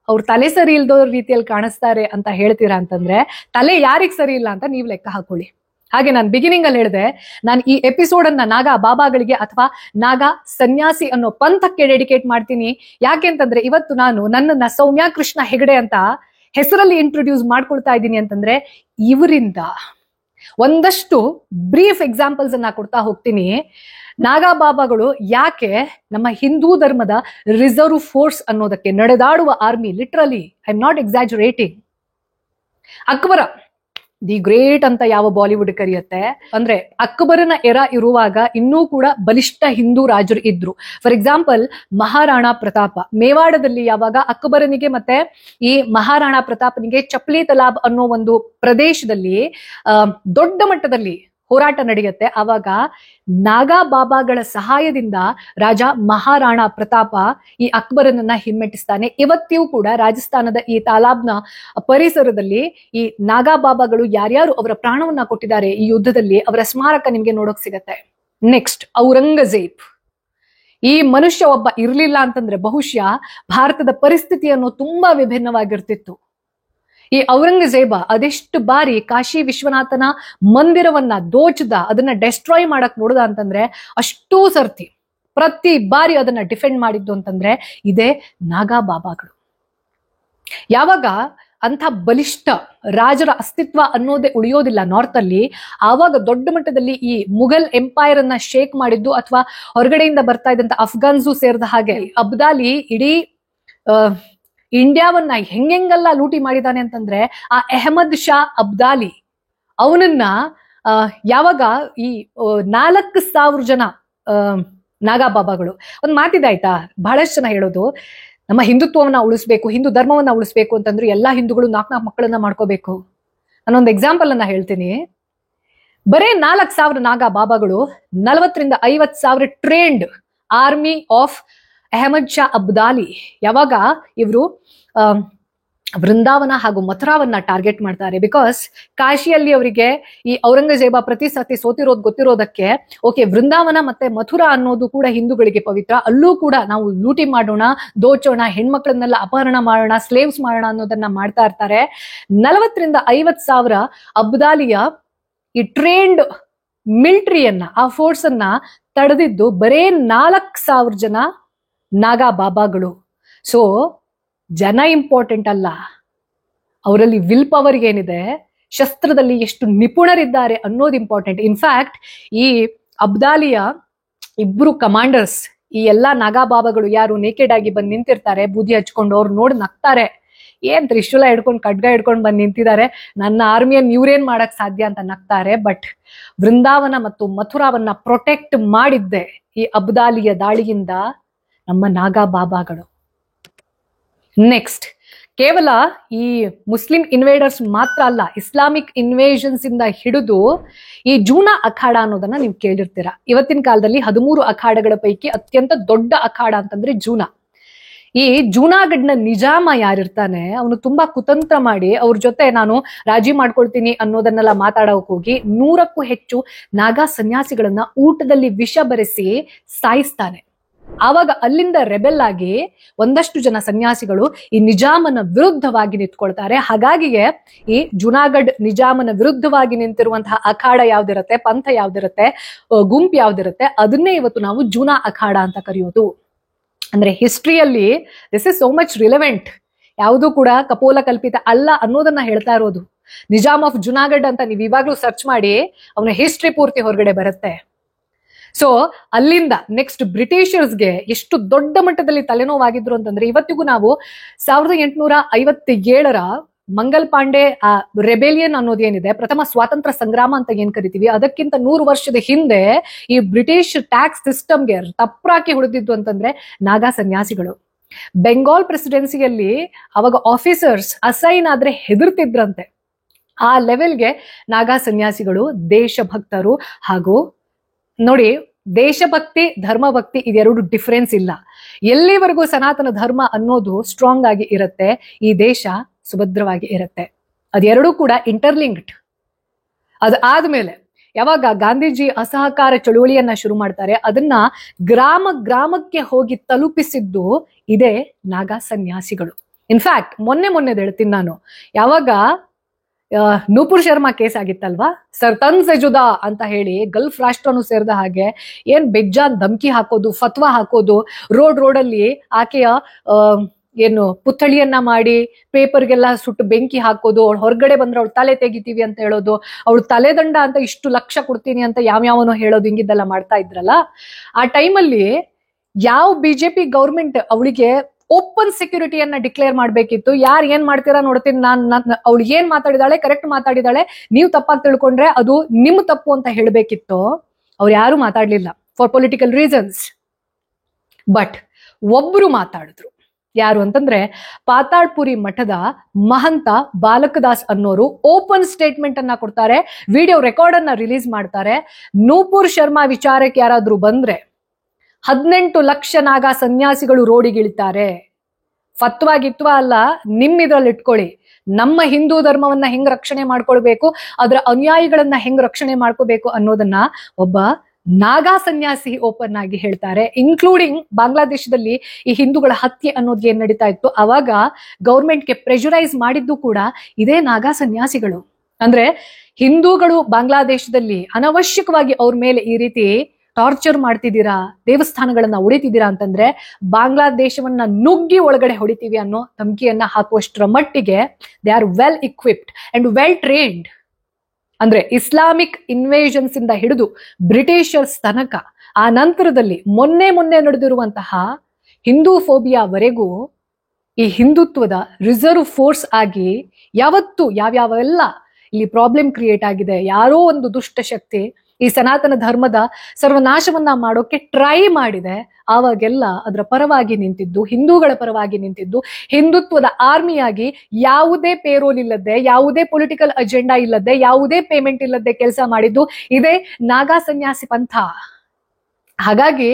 ಅವ್ರ ತಲೆ ಸರಿ ಇಲ್ದೋ ರೀತಿಯಲ್ಲಿ ಕಾಣಿಸ್ತಾರೆ ಅಂತ ಹೇಳ್ತೀರಾ ಅಂತಂದ್ರೆ ತಲೆ ಯಾರಿಗ್ ಸರಿ ಇಲ್ಲ ಅಂತ ನೀವು ಲೆಕ್ಕ ಹಾಕೊಳ್ಳಿ. ಹಾಗೆ ನಾನು ಬಿಗಿನಿಂಗ್ ಅಲ್ಲಿ ಹೇಳಿದೆ, ನಾನು ಈ ಎಪಿಸೋಡ್ ಅನ್ನ ನಾಗಾ ಬಾಬಾಗಳಿಗೆ ಅಥವಾ ನಾಗಾ ಸನ್ಯಾಸಿ ಅನ್ನೋ ಪಂಥಕ್ಕೆ ಡೆಡಿಕೇಟ್ ಮಾಡ್ತೀನಿ. ಯಾಕೆ ಅಂತಂದ್ರೆ ಇವತ್ತು ನಾನು ನನ್ನನ್ನ ಸೌಮ್ಯ ಕೃಷ್ಣ ಹೆಗಡೆ ಅಂತ ಹೆಸರಲ್ಲಿ ಇಂಟ್ರೊಡ್ಯೂಸ್ ಮಾಡ್ಕೊಳ್ತಾ ಇದ್ದೀನಿ ಅಂತಂದ್ರೆ ಇವರಿಂದ ಒಂದಷ್ಟು ಬ್ರೀಫ್ ಎಕ್ಸಾಂಪಲ್ಸ್ ಅನ್ನ ಕೊಡ್ತಾ ಹೋಗ್ತೀನಿ. ನಾಗಾ ಬಾಬಾಗಳು ಯಾಕೆ ನಮ್ಮ ಹಿಂದೂ ಧರ್ಮದ ರಿಸರ್ವ್ ಫೋರ್ಸ್ ಅನ್ನೋದಕ್ಕೆ, ನಡೆದಾಡುವ army, literally I am not exaggerating. Akbar the great ಅಂತ ಯಾವ ಬಾಲಿವುಡ್ ಕರೆಯುತ್ತೆ, ಅಂದ್ರೆ ಅಕ್ಬರನ ಎರ ಇರುವಾಗ ಇನ್ನೂ ಕೂಡ ಬಲಿಷ್ಠ ಹಿಂದೂ ರಾಜರು ಇದ್ರು. ಫಾರ್ ಎಕ್ಸಾಂಪಲ್ ಮಹಾರಾಣಾ ಪ್ರತಾಪ, ಮೇವಾಡದಲ್ಲಿ ಯಾವಾಗ ಅಕ್ಬರನಿಗೆ ಮತ್ತೆ ಈ ಮಹಾರಾಣಾ ಪ್ರತಾಪನಿಗೆ ಚಪ್ಲಿ ತಲಾಬ್ ಅನ್ನೋ ಒಂದು ಪ್ರದೇಶದಲ್ಲಿ ದೊಡ್ಡ ಮಟ್ಟದಲ್ಲಿ ಹೋರಾಟ ನಡೆಯುತ್ತೆ. ಆವಾಗ ನಾಗಾ ಬಾಬಾಗಳ ಸಹಾಯದಿಂದ ರಾಜ ಮಹಾರಾಣಾ ಪ್ರತಾಪ ಈ ಅಕ್ಬರನನ್ನ ಹಿಮ್ಮೆಟ್ಟಿಸ್ತಾನೆ. ಇವತ್ತಿಯೂ ಕೂಡ ರಾಜಸ್ಥಾನದ ಈ ತಾಲಾಬ್ನ ಪರಿಸರದಲ್ಲಿ ಈ ನಾಗಾ ಬಾಬಾಗಳು ಯಾರ್ಯಾರು ಅವರ ಪ್ರಾಣವನ್ನ ಕೊಟ್ಟಿದ್ದಾರೆ ಈ ಯುದ್ಧದಲ್ಲಿ ಅವರ ಸ್ಮಾರಕ ನಿಮ್ಗೆ ನೋಡೋಕ್ ಸಿಗತ್ತೆ. ನೆಕ್ಸ್ಟ್ ಔರಂಗಜೇಬ್. ಈ ಮನುಷ್ಯ ಒಬ್ಬ ಇರ್ಲಿಲ್ಲ ಅಂತಂದ್ರೆ ಬಹುಶಃ ಭಾರತದ ಪರಿಸ್ಥಿತಿಯನ್ನು ತುಂಬಾ ವಿಭಿನ್ನವಾಗಿರ್ತಿತ್ತು. ಈ ಔರಂಗಜೇಬ ಅದೆಷ್ಟು ಬಾರಿ ಕಾಶಿ ವಿಶ್ವನಾಥನ ಮಂದಿರವನ್ನ ದೋಚದ, ಅದನ್ನ ಡೆಸ್ಟ್ರಾಯ್ ಮಾಡಕ್ ನೋಡ್ದ ಅಂತಂದ್ರೆ ಅಷ್ಟೂ ಸರ್ತಿ ಪ್ರತಿ ಬಾರಿ ಅದನ್ನ ಡಿಫೆಂಡ್ ಮಾಡಿದ್ದು ಅಂತಂದ್ರೆ ಇದೇ ನಾಗಾ ಬಾಬಾಗಳು. ಯಾವಾಗ ಅಂಥ ಬಲಿಷ್ಠ ರಾಜರ ಅಸ್ತಿತ್ವ ಅನ್ನೋದೇ ಉಳಿಯೋದಿಲ್ಲ ನಾರ್ತ್ ಅಲ್ಲಿ, ಆವಾಗ ದೊಡ್ಡ ಮಟ್ಟದಲ್ಲಿ ಈ ಮುಘಲ್ ಎಂಪೈರ್ ಅನ್ನ ಶೇಕ್ ಮಾಡಿದ್ದು ಅಥವಾ ಹೊರಗಡೆಯಿಂದ ಬರ್ತಾ ಇದ್ದಂತ ಅಫ್ಘಾನ್ಸು ಸೇರಿದ ಹಾಗೆ ಅಬ್ದಾಲಿ ಇಡೀ ಇಂಡಿಯಾವನ್ನ ಹೆಂಗೆಲ್ಲ ಲೂಟಿ ಮಾಡಿದಾನೆ ಅಂತಂದ್ರೆ ಆ ಅಹಮದ್ ಶಾ ಅಬ್ದಾಲಿ ಅವನನ್ನ ಯಾವಾಗ ಈ 4,000 ಜನ ನಾಗಾ ಬಾಬಾಗಳು, ಒಂದ್ ಮಾತಿದೆ ಆಯ್ತಾ, ಬಹಳಷ್ಟು ಜನ ಹೇಳೋದು ನಮ್ಮ ಹಿಂದುತ್ವವನ್ನ ಉಳಿಸ್ಬೇಕು, ಹಿಂದೂ ಧರ್ಮವನ್ನ ಉಳಿಸ್ಬೇಕು ಅಂತಂದ್ರೆ ಎಲ್ಲಾ ಹಿಂದೂಗಳು 4 ಮಕ್ಕಳನ್ನ ಮಾಡ್ಕೋಬೇಕು. ನಾನೊಂದು ಎಕ್ಸಾಂಪಲ್ ಅನ್ನ ಹೇಳ್ತೀನಿ. ಬರೇ 4,000 ನಾಗಾ ಬಾಬಾಗಳು 40,000-50,000 trained army of Ahmad Shah Abdali ಯಾವಾಗ ಇವರು ವೃಂದಾವನ ಹಾಗೂ ಮಥುರಾವನ್ನ ಟಾರ್ಗೆಟ್ ಮಾಡ್ತಾರೆ. ಬಿಕಾಸ್ ಕಾಶಿಯಲ್ಲಿ ಅವರಿಗೆ ಈ ಔರಂಗಜೇಬ ಪ್ರತಿ ಸತಿ ಸೋತಿರೋದು ಗೊತ್ತಿರೋದಕ್ಕೆ ಓಕೆ, ವೃಂದಾವನ ಮತ್ತೆ ಮಥುರಾ ಅನ್ನೋದು ಕೂಡ ಹಿಂದೂಗಳಿಗೆ ಪವಿತ್ರ, ಅಲ್ಲೂ ಕೂಡ ನಾವು ಲೂಟಿ ಮಾಡೋಣ, ದೋಚೋಣ, ಹೆಣ್ಮಕ್ಳನ್ನೆಲ್ಲ ಅಪಹರಣ ಮಾಡೋಣ, ಸ್ಲೇವ್ಸ್ ಮಾಡೋಣ ಅನ್ನೋದನ್ನ ಮಾಡ್ತಾ ಇರ್ತಾರೆ. 40,000-50,000 ಅಬ್ದಾಲಿಯ ಈ ಟ್ರೇನ್ಡ್ ಮಿಲಿಟರಿಯನ್ನ, ಆ ಫೋರ್ಸ್ ಅನ್ನ ತಡೆದಿದ್ದು ಬರೇ 4,000 ಜನ ನಾಗಾ ಬಾಬಾಗಳು. ಸೊ ಜನ ಇಂಪಾರ್ಟೆಂಟ್ ಅಲ್ಲ, ಅವರಲ್ಲಿ ವಿಲ್ ಪವರ್ ಏನಿದೆ, ಶಸ್ತ್ರದಲ್ಲಿ ಎಷ್ಟು ನಿಪುಣರಿದ್ದಾರೆ ಅನ್ನೋದು ಇಂಪಾರ್ಟೆಂಟ್. ಇನ್ಫ್ಯಾಕ್ಟ್ ಈ ಅಬ್ದಾಲಿಯ 2 ಕಮಾಂಡರ್ಸ್, ಈ ಎಲ್ಲಾ ನಾಗಾ ಬಾಬಾಗಳು ಯಾರು ನೇಕೆಡ್ ಆಗಿ ಬಂದು ನಿಂತಿರ್ತಾರೆ ಬೂದಿ ಹಚ್ಕೊಂಡು, ಅವ್ರು ನೋಡಿ ನಗ್ತಾರೆ, ಏನ್ ತ್ರಿಶೂಲ ಹಿಡ್ಕೊಂಡು ಖಡ್ಗ ಹಿಡ್ಕೊಂಡು ಬಂದು ನಿಂತಿದ್ದಾರೆ, ನನ್ನ ಆರ್ಮಿಯನ್ನು ಇವ್ರೇನ್ ಮಾಡಕ್ ಸಾಧ್ಯ ಅಂತ ನಗ್ತಾರೆ. ಬಟ್ ವೃಂದಾವನ ಮತ್ತು ಮಥುರಾವನ್ನ ಪ್ರೊಟೆಕ್ಟ್ ಮಾಡಿದ್ದೆ ಈ ಅಬ್ದಾಲಿಯ ದಾಳಿಯಿಂದ ನಮ್ಮ ನಾಗಾ ಬಾಬಾಗಳು. ನೆಕ್ಸ್ಟ್, ಕೇವಲ ಈ ಮುಸ್ಲಿಂ ಇನ್ವೇಡರ್ಸ್ ಮಾತ್ರ ಅಲ್ಲ, ಇಸ್ಲಾಮಿಕ್ ಇನ್ವೇಷನ್ಸ್ ಇಂದ ಹಿಡಿದು ಈ ಜೂನಾ ಅಖಾಡ ಅನ್ನೋದನ್ನ ನೀವು ಕೇಳಿರ್ತೀರಾ. ಇವತ್ತಿನ ಕಾಲದಲ್ಲಿ 13 ಅಖಾಡಗಳ ಪೈಕಿ ಅತ್ಯಂತ ದೊಡ್ಡ ಅಖಾಡ ಅಂತಂದ್ರೆ ಜೂನಾ. ಈ ಜೂನಾಗಢ್ನ ನಿಜಾಮ ಯಾರಿರ್ತಾನೆ, ಅವನು ತುಂಬಾ ಕುತಂತ್ರ ಮಾಡಿ ಅವ್ರ ಜೊತೆ ನಾನು ರಾಜಿ ಮಾಡ್ಕೊಳ್ತೀನಿ ಅನ್ನೋದನ್ನೆಲ್ಲ ಮಾತಾಡೋಕ್ ಹೋಗಿ 100ಕ್ಕೂ ಹೆಚ್ಚು ನಾಗಾ ಸನ್ಯಾಸಿಗಳನ್ನ ಊಟದಲ್ಲಿ ವಿಷ ಬೆರೆಸಿ ಸಾಯಿಸ್ತಾನೆ. ಆವಾಗ ಅಲ್ಲಿಂದ ರೆಬೆಲ್ ಆಗಿ ಒಂದಷ್ಟು ಜನ ಸನ್ಯಾಸಿಗಳು ಈ ನಿಜಾಮನ ವಿರುದ್ಧವಾಗಿ ನಿಂತ್ಕೊಳ್ತಾರೆ. ಹಾಗಾಗಿಯೇ ಈ ಜುನಾಗಢ್ ನಿಜಾಮನ ವಿರುದ್ಧವಾಗಿ ನಿಂತಿರುವಂತಹ ಅಖಾಡ ಯಾವ್ದಿರತ್ತೆ, ಪಂಥ ಯಾವ್ದಿರತ್ತೆ, ಗುಂಪು ಯಾವ್ದಿರತ್ತೆ, ಅದನ್ನೇ ಇವತ್ತು ನಾವು ಜೂನಾ ಅಖಾಡ ಅಂತ ಕರೆಯೋದು. ಅಂದ್ರೆ ಹಿಸ್ಟ್ರಿಯಲ್ಲಿ this is so much relevant, ಯಾವುದು ಕೂಡ ಕಪೋಲ ಕಲ್ಪಿತ ಅಲ್ಲ ಅನ್ನೋದನ್ನ ಹೇಳ್ತಾ ಇರೋದು. ನಿಜಾಮ್ ಆಫ್ ಜುನಾಗಢ್ ಅಂತ ನೀವು ಇವಾಗ್ಲೂ ಸರ್ಚ್ ಮಾಡಿ ಅವನ ಹಿಸ್ಟ್ರಿ ಪೂರ್ತಿ ಹೊರಗಡೆ ಬರುತ್ತೆ. ಸೊ ಅಲ್ಲಿಂದ ನೆಕ್ಸ್ಟ್ ಬ್ರಿಟಿಷರ್ಸ್ಗೆ ಎಷ್ಟು ದೊಡ್ಡ ಮಟ್ಟದಲ್ಲಿ ತಲೆನೋವಾಗಿದ್ರು ಅಂತಂದ್ರೆ, ಇವತ್ತಿಗೂ ನಾವು 1857 ಮಂಗಲ್ ಪಾಂಡೆ ಆ ರೆಬೆಲಿಯನ್ ಅನ್ನೋದೇನಿದೆ, ಪ್ರಥಮ ಸ್ವಾತಂತ್ರ್ಯ ಸಂಗ್ರಾಮ ಅಂತ ಏನ್ ಕರಿತೀವಿ, ಅದಕ್ಕಿಂತ 100 ವರ್ಷದ ಹಿಂದೆ ಈ ಬ್ರಿಟಿಷ್ ಟ್ಯಾಕ್ಸ್ ಸಿಸ್ಟಮ್ಗೆ ತಪ್ರಾಕಿ ಹೊಡೆದಿದ್ದು ಅಂತಂದ್ರೆ ನಾಗಾ ಸನ್ಯಾಸಿಗಳು. ಬೆಂಗಾಲ್ ಪ್ರೆಸಿಡೆನ್ಸಿಯಲ್ಲಿ ಅವಾಗ ಆಫೀಸರ್ಸ್ ಅಸೈನ್ ಆದ್ರೆ ಹೆದರ್ತಿದ್ರಂತೆ. ಆ ಲೆವೆಲ್ಗೆ ನಾಗಾ ಸನ್ಯಾಸಿಗಳು ದೇಶಭಕ್ತರು. ಹಾಗೂ ನೋಡಿ, ದೇಶಭಕ್ತಿ ಧರ್ಮಭಕ್ತಿ ಇದೆರಡು ಡಿಫರೆನ್ಸ್ ಇಲ್ಲ. ಎಲ್ಲಿವರೆಗೂ ಸನಾತನ ಧರ್ಮ ಅನ್ನೋದು ಸ್ಟ್ರಾಂಗ್ ಆಗಿ ಇರುತ್ತೆ, ಈ ದೇಶ ಸುಭದ್ರವಾಗಿ ಇರುತ್ತೆ. ಅದೆರಡೂ ಕೂಡ ಇಂಟರ್ಲಿಂಕ್ಡ್. ಅದಾದ್ಮೇಲೆ ಯಾವಾಗ ಗಾಂಧೀಜಿ ಅಸಹಕಾರ ಚಳುವಳಿಯನ್ನ ಶುರು ಮಾಡ್ತಾರೆ, ಅದನ್ನ ಗ್ರಾಮ ಗ್ರಾಮಕ್ಕೆ ಹೋಗಿ ತಲುಪಿಸಿದ್ದು ಇದೇ ನಾಗಾ ಸನ್ಯಾಸಿಗಳು. ಇನ್ಫ್ಯಾಕ್ಟ್ ಮೊನ್ನೆ ಹೇಳ್ತೀನಿ ನಾನು, ಯಾವಾಗ ನೂಪುರ್ ಶರ್ಮಾ ಕೇಸ್ ಆಗಿತ್ತಲ್ವಾ, ಸರ್ತನ್ ಸೆ ಜುದಾ ಅಂತ ಹೇಳಿ ಗಲ್ಫ್ ರಾಷ್ಟ್ರನು ಸೇರಿದ ಹಾಗೆ ಏನ್ ಬೆಜ್ಜಾನ್ ಧಮ್ಕಿ ಹಾಕೋದು, ಫತ್ವಾ ಹಾಕೋದು, ರೋಡಲ್ಲಿ ಆಕೆಯ ಏನು ಪುತ್ಥಳಿಯನ್ನ ಮಾಡಿ ಪೇಪರ್ಗೆಲ್ಲ ಸುಟ್ಟು ಬೆಂಕಿ ಹಾಕೋದು, ಅವಳು ಹೊರಗಡೆ ಬಂದ್ರೆ ಅವಳು ತಲೆ ತೆಗಿತೀವಿ ಅಂತ ಹೇಳೋದು, ಅವಳು ತಲೆದಂಡ ಅಂತ ಇಷ್ಟು ಲಕ್ಷ ಕೊಡ್ತೀನಿ ಅಂತ ಯಾವ್ಯಾವನೋ ಹೇಳೋದು, ಹಿಂಗಿದ್ದೆಲ್ಲ ಮಾಡ್ತಾ ಇದ್ರಲ್ಲ. ಆ ಟೈಮಲ್ಲಿ ಯಾವ ಬಿಜೆಪಿ ಗೌರ್ಮೆಂಟ್ ಅವಳಿಗೆ ಓಪನ್ ಸೆಕ್ಯೂರಿಟಿಯನ್ನ ಡಿಕ್ಲೇರ್ ಮಾಡ್ಬೇಕಿತ್ತು. ಯಾರು ಏನ್ ಮಾಡ್ತೀರಾ ನೋಡ್ತೀನಿ, ಅವಳು ಏನ್ ಮಾತಾಡಿದಾಳೆ ಕರೆಕ್ಟ್ ಮಾತಾಡಿದಾಳೆ, ನೀವು ತಪ್ಪಾಗಿ ತಿಳ್ಕೊಂಡ್ರೆ ಅದು ನಿಮ್ ತಪ್ಪು ಅಂತ ಹೇಳ್ಬೇಕಿತ್ತು. ಅವ್ರು ಯಾರು ಮಾತಾಡ್ಲಿಲ್ಲ ಫಾರ್ ಪೊಲಿಟಿಕಲ್ ರೀಸನ್ಸ್. ಬಟ್ ಒಬ್ರು ಮಾತಾಡಿದ್ರು. ಯಾರು ಅಂತಂದ್ರೆ ಪಾತಾಳ್ಪುರಿ ಮಠದ ಮಹಂತ ಬಾಲಕದಾಸ್ ಅನ್ನೋರು ಓಪನ್ ಸ್ಟೇಟ್ಮೆಂಟ್ ಅನ್ನ ಕೊಡ್ತಾರೆ, ವಿಡಿಯೋ ರೆಕಾರ್ಡ್ ಅನ್ನ ರಿಲೀಸ್ ಮಾಡ್ತಾರೆ. ನೂಪುರ್ ಶರ್ಮಾ ವಿಚಾರಕ್ಕೆ ಯಾರಾದ್ರೂ ಬಂದ್ರೆ 18 ಲಕ್ಷ ನಾಗಾ ಸನ್ಯಾಸಿಗಳು ರೋಡಿಗಿಳಿತಾರೆ. ಫತ್ವಾ ಗಿತ್ವಾ ಅಲ್ಲ, ನಿಮ್ಮಿದ್ರಲ್ಲಿ ಇಟ್ಕೊಳ್ಳಿ. ನಮ್ಮ ಹಿಂದೂ ಧರ್ಮವನ್ನ ಹೆಂಗ್ ರಕ್ಷಣೆ ಮಾಡ್ಕೊಳ್ಬೇಕು, ಅದರ ಅನುಯಾಯಿಗಳನ್ನ ಹೆಂಗ್ ರಕ್ಷಣೆ ಮಾಡ್ಕೋಬೇಕು ಅನ್ನೋದನ್ನ ಒಬ್ಬ ನಾಗಾ ಸನ್ಯಾಸಿ ಓಪನ್ ಆಗಿ ಹೇಳ್ತಾರೆ, ಇನ್ಕ್ಲೂಡಿಂಗ್ ಬಾಂಗ್ಲಾದೇಶದಲ್ಲಿ ಈ ಹಿಂದೂಗಳ ಹತ್ಯೆ ಅನ್ನೋದು ಏನ್ ನಡೀತಾ ಇತ್ತು ಅವಾಗ ಗೌರ್ಮೆಂಟ್ಗೆ ಪ್ರೆಷರೈಸ್ ಮಾಡಿದ್ದು ಕೂಡ ಇದೇ ನಾಗಾ ಸನ್ಯಾಸಿಗಳು. ಅಂದ್ರೆ ಹಿಂದೂಗಳು ಬಾಂಗ್ಲಾದೇಶದಲ್ಲಿ ಅನವಶ್ಯಕವಾಗಿ ಅವ್ರ ಮೇಲೆ ಈ ರೀತಿ ಟಾರ್ಚರ್ ಮಾಡ್ತಿದ್ದೀರಾ, ದೇವಸ್ಥಾನಗಳನ್ನ ಹೊಡಿತಿದ್ದೀರಾ ಅಂತಂದ್ರೆ ಬಾಂಗ್ಲಾದೇಶವನ್ನ ನುಗ್ಗಿ ಒಳಗಡೆ ಹೊಡಿತೀವಿ ಅನ್ನೋ ಧಮಕಿಯನ್ನ ಹಾಕುವಷ್ಟರ ಮಟ್ಟಿಗೆ they are well equipped and well trained. ಅಂದ್ರೆ ಇಸ್ಲಾಮಿಕ್ ಇನ್ವೇಷನ್ಸ್ ಇಂದ ಹಿಡಿದು ಬ್ರಿಟಿಷರ್ಸ್ ತನಕ, ಆ ನಂತರದಲ್ಲಿ ಮೊನ್ನೆ ನಡೆದಿರುವಂತಹ ಹಿಂದೂ ಫೋಬಿಯಾವರೆಗೂ ಈ ಹಿಂದುತ್ವದ ರಿಸರ್ವ್ ಫೋರ್ಸ್ ಆಗಿ ಯಾವತ್ತು ಯಾವ್ಯಾವೆಲ್ಲ ಇಲ್ಲಿ ಪ್ರಾಬ್ಲಮ್ ಕ್ರಿಯೇಟ್ ಆಗಿದೆ, ಯಾರೋ ಒಂದು ದುಷ್ಟ ಶಕ್ತಿ ಈ ಸನಾತನ ಧರ್ಮದ ಸರ್ವನಾಶವನ್ನ ಮಾಡೋಕೆ ಟ್ರೈ ಮಾಡಿದೆ, ಆವಾಗೆಲ್ಲ ಅದರ ಪರವಾಗಿ ನಿಂತಿದ್ದು, ಹಿಂದೂಗಳ ಪರವಾಗಿ ನಿಂತಿದ್ದು, ಹಿಂದುತ್ವದ ಆರ್ಮಿಯಾಗಿ ಯಾವುದೇ ಪೇರೋಲ್ ಇಲ್ಲದೆ, ಯಾವುದೇ ಪೊಲಿಟಿಕಲ್ ಅಜೆಂಡಾ ಇಲ್ಲದೆ, ಯಾವುದೇ ಪೇಮೆಂಟ್ ಇಲ್ಲದೆ ಕೆಲಸ ಮಾಡಿದ್ದು ಇದೇ ನಾಗಾ ಸನ್ಯಾಸಿ ಪಂಥ. ಹಾಗಾಗಿ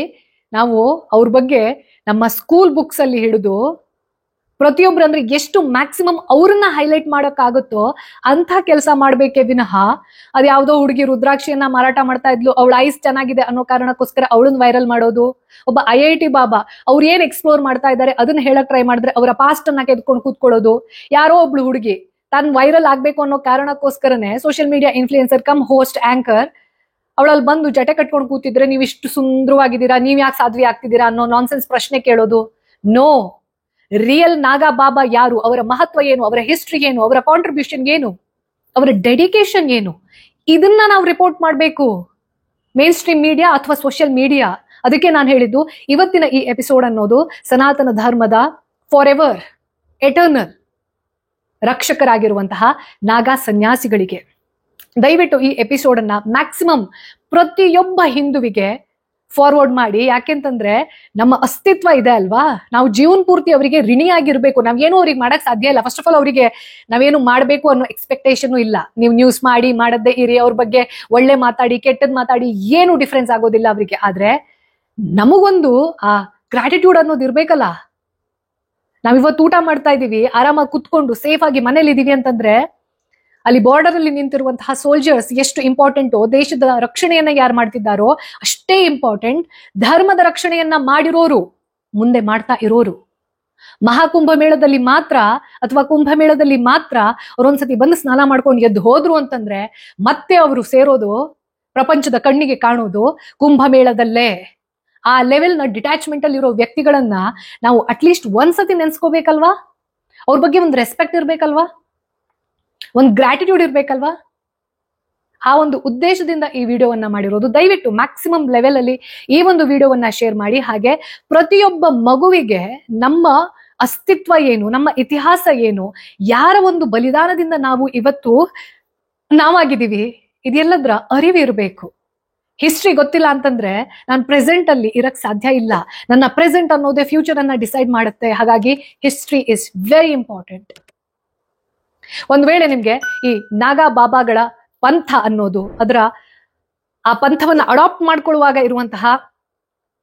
ನಾವು ಅವ್ರ ಬಗ್ಗೆ ನಮ್ಮ ಸ್ಕೂಲ್ ಬುಕ್ಸ್ ಅಲ್ಲಿ ಹಿಡಿದು ಪ್ರತಿಯೊಬ್ರು ಅಂದ್ರೆ ಎಷ್ಟು ಮ್ಯಾಕ್ಸಿಮಮ್ ಅವ್ರನ್ನ ಹೈಲೈಟ್ ಮಾಡೋಕ್ಕಾಗುತ್ತೋ ಅಂತ ಕೆಲಸ ಮಾಡ್ಬೇಕೇ ವಿನಃ ಅದ್ ಯಾವ್ದೋ ಹುಡುಗಿ ರುದ್ರಾಕ್ಷಿಯನ್ನ ಮಾರಾಟ ಮಾಡ್ತಾ ಇದ್ಲು, ಅವಳ ಐಸ್ ಚೆನ್ನಾಗಿದೆ ಅನ್ನೋ ಕಾರಣಕ್ಕೋಸ್ಕರ ಅವಳನ್ನ ವೈರಲ್ ಮಾಡೋದು, ಒಬ್ಬ IIT ಬಾಬಾ ಅವ್ರು ಏನ್ ಎಕ್ಸ್ಪ್ಲೋರ್ ಮಾಡ್ತಾ ಇದ್ದಾರೆ ಅದನ್ನ ಹೇಳಕ್ ಟ್ರೈ ಮಾಡಿದ್ರೆ ಅವರ ಪಾಸ್ಟ್ ಅನ್ನ ಕೆದ್ಕೊಂಡು ಕೂತ್ಕೊಳ್ಳೋದು, ಯಾರೋ ಒಬ್ಳು ಹುಡುಗಿ ತಾನು ವೈರಲ್ ಆಗ್ಬೇಕು ಅನ್ನೋ ಕಾರಣಕ್ಕೋಸ್ಕರನೇ social media influencer cum host anchor ಅವಳಲ್ಲಿ ಬಂದು ಜಟೆ ಕಟ್ಕೊಂಡು ಕೂತಿದ್ರೆ ನೀವು ಇಷ್ಟು ಸುಂದರವಾಗಿದ್ದೀರಾ, ನೀವ್ ಯಾಕೆ ಸಾಧ್ವಿ ಆಗ್ತಿದ್ದೀರಾ ಅನ್ನೋ ನಾನ್ಸೆನ್ಸ್ ಪ್ರಶ್ನೆ ಕೇಳೋದು. ನೋ, ರಿಯಲ್ ನಾಗಾ ಬಾಬಾ ಯಾರು, ಅವರ ಮಹತ್ವ ಏನು, ಅವರ ಹಿಸ್ಟ್ರಿ ಏನು, ಅವರ ಕಾಂಟ್ರಿಬ್ಯೂಷನ್ ಏನು, ಅವರ ಡೆಡಿಕೇಶನ್ ಏನು, ಇದನ್ನ ನಾವು ರಿಪೋರ್ಟ್ ಮಾಡಬೇಕು ಮೇನ್ ಸ್ಟ್ರೀಮ್ ಮೀಡಿಯಾ ಅಥವಾ ಸೋಷಿಯಲ್ ಮೀಡಿಯಾ. ಅದಕ್ಕೆ ನಾನು ಹೇಳಿದ್ದು ಇವತ್ತಿನ ಈ ಎಪಿಸೋಡ್ ಅನ್ನೋದು ಸನಾತನ ಧರ್ಮದ ಫಾರ್ ಎವರ್ ಎಟರ್ನಲ್ ರಕ್ಷಕರಾಗಿರುವಂತಹ ನಾಗಾ ಸನ್ಯಾಸಿಗಳಿಗೆ. ದಯವಿಟ್ಟು ಈ ಎಪಿಸೋಡ್ ಅನ್ನ ಮ್ಯಾಕ್ಸಿಮಮ್ ಪ್ರತಿಯೊಬ್ಬ ಹಿಂದುವಿಗೆ ಫಾರ್ವರ್ಡ್ ಮಾಡಿ. ಯಾಕೆಂತಂದ್ರೆ ನಮ್ಮ ಅಸ್ತಿತ್ವ ಇದೆ ಅಲ್ವಾ, ನಾವು ಜೀವನ ಪೂರ್ತಿ ಅವರಿಗೆ ಋಣಿಯಾಗಿರ್ಬೇಕು. ನಾವೇನು ಅವ್ರಿಗೆ ಮಾಡಕ್ ಸಾಧ್ಯ ಇಲ್ಲ. ಫಸ್ಟ್ ಆಫ್ ಆಲ್ ಅವರಿಗೆ ನಾವೇನು ಮಾಡ್ಬೇಕು ಅನ್ನೋ ಎಕ್ಸ್ಪೆಕ್ಟೇಷನ್ ಇಲ್ಲ. ನೀವು ನ್ಯೂಸ್ ಮಾಡಿ ಮಾಡದ್ದೇ ಇರಿ, ಅವ್ರ ಬಗ್ಗೆ ಒಳ್ಳೆ ಮಾತಾಡಿ ಕೆಟ್ಟದ್ ಮಾತಾಡಿ ಏನು ಡಿಫ್ರೆನ್ಸ್ ಆಗೋದಿಲ್ಲ ಅವರಿಗೆ. ಆದ್ರೆ ನಮಗೊಂದು ಆ ಗ್ರಾಟಿಟ್ಯೂಡ್ ಅನ್ನೋದು ಇರ್ಬೇಕಲ್ಲ. ನಾವಿವತ್ತು ಊಟ ಮಾಡ್ತಾ ಇದೀವಿ, ಆರಾಮಾಗಿ ಕುತ್ಕೊಂಡು ಸೇಫ್ ಆಗಿ ಮನೇಲಿ ಇದೀವಿ ಅಂತಂದ್ರೆ ಅಲ್ಲಿ ಬಾರ್ಡರ್ ಅಲ್ಲಿ ನಿಂತಿರುವಂತಹ ಸೋಲ್ಜರ್ಸ್ ಎಷ್ಟು ಇಂಪಾರ್ಟೆಂಟೋ, ದೇಶದ ರಕ್ಷಣೆಯನ್ನ ಯಾರು ಮಾಡ್ತಿದ್ದಾರೋ ಅಷ್ಟೇ ಇಂಪಾರ್ಟೆಂಟ್ ಧರ್ಮದ ರಕ್ಷಣೆಯನ್ನ ಮಾಡಿರೋರು, ಮುಂದೆ ಮಾಡ್ತಾ ಇರೋರು. ಮಹಾಕುಂಭಮೇಳದಲ್ಲಿ ಮಾತ್ರ ಅಥವಾ ಕುಂಭಮೇಳದಲ್ಲಿ ಮಾತ್ರ ಅವರೊಂದ್ಸತಿ ಬಂದು ಸ್ನಾನ ಮಾಡ್ಕೊಂಡು ಎದ್ದು ಹೋದ್ರು ಅಂತಂದ್ರೆ ಮತ್ತೆ ಅವರು ಸೇರೋದು, ಪ್ರಪಂಚದ ಕಣ್ಣಿಗೆ ಕಾಣೋದು ಕುಂಭಮೇಳದಲ್ಲೇ. ಆ ಲೆವೆಲ್ ನ ಡಿಟ್ಯಾಚ್ಮೆಂಟ್ ಅಲ್ಲಿ ಇರೋ ವ್ಯಕ್ತಿಗಳನ್ನ ನಾವು ಅಟ್ಲೀಸ್ಟ್ ಒಂದ್ಸತಿ ನೆನ್ಸ್ಕೋಬೇಕಲ್ವಾ, ಅವ್ರ ಬಗ್ಗೆ ಒಂದು ರೆಸ್ಪೆಕ್ಟ್ ಇರ್ಬೇಕಲ್ವಾ, ಒಂದು ಗ್ರಾಟಿಟ್ಯೂಡ್ ಇರ್ಬೇಕಲ್ವಾ. ಆ ಒಂದು ಉದ್ದೇಶದಿಂದ ಈ ವಿಡಿಯೋವನ್ನ ಮಾಡಿರೋದು. ದಯವಿಟ್ಟು ಮ್ಯಾಕ್ಸಿಮಮ್ ಲೆವೆಲ್ ಅಲ್ಲಿ ಈ ಒಂದು ವಿಡಿಯೋವನ್ನ ಶೇರ್ ಮಾಡಿ. ಹಾಗೆ ಪ್ರತಿಯೊಬ್ಬ ಮಗುವಿಗೆ ನಮ್ಮ ಅಸ್ತಿತ್ವ ಏನು, ನಮ್ಮ ಇತಿಹಾಸ ಏನು, ಯಾರ ಒಂದು ಬಲಿದಾನದಿಂದ ನಾವು ಇವತ್ತು ನಾವಾಗಿದ್ದೀವಿ, ಇದೆಲ್ಲದರ ಅರಿವು ಇರಬೇಕು. ಹಿಸ್ಟ್ರಿ ಗೊತ್ತಿಲ್ಲ ಅಂತಂದ್ರೆ ನಾನು ಪ್ರೆಸೆಂಟ್ ಅಲ್ಲಿ ಇರಕ್ ಸಾಧ್ಯ ಇಲ್ಲ. ನನ್ನ ಪ್ರೆಸೆಂಟ್ ಅನ್ನೋದೇ ಫ್ಯೂಚರ್ ಅನ್ನ ಡಿಸೈಡ್ ಮಾಡುತ್ತೆ. ಹಾಗಾಗಿ ಹಿಸ್ಟ್ರಿ ಇಸ್ ವೆರಿ ಇಂಪಾರ್ಟೆಂಟ್. ಒಂದ್ ವೇಳೆ ನಿಮ್ಗೆ ಈ ನಾಗಾ ಬಾಬಾಗಳ ಪಂಥ ಅನ್ನೋದು, ಅದರ ಆ ಪಂಥವನ್ನ ಅಡಾಪ್ಟ್ ಮಾಡ್ಕೊಳ್ಳುವಾಗ ಇರುವಂತಹ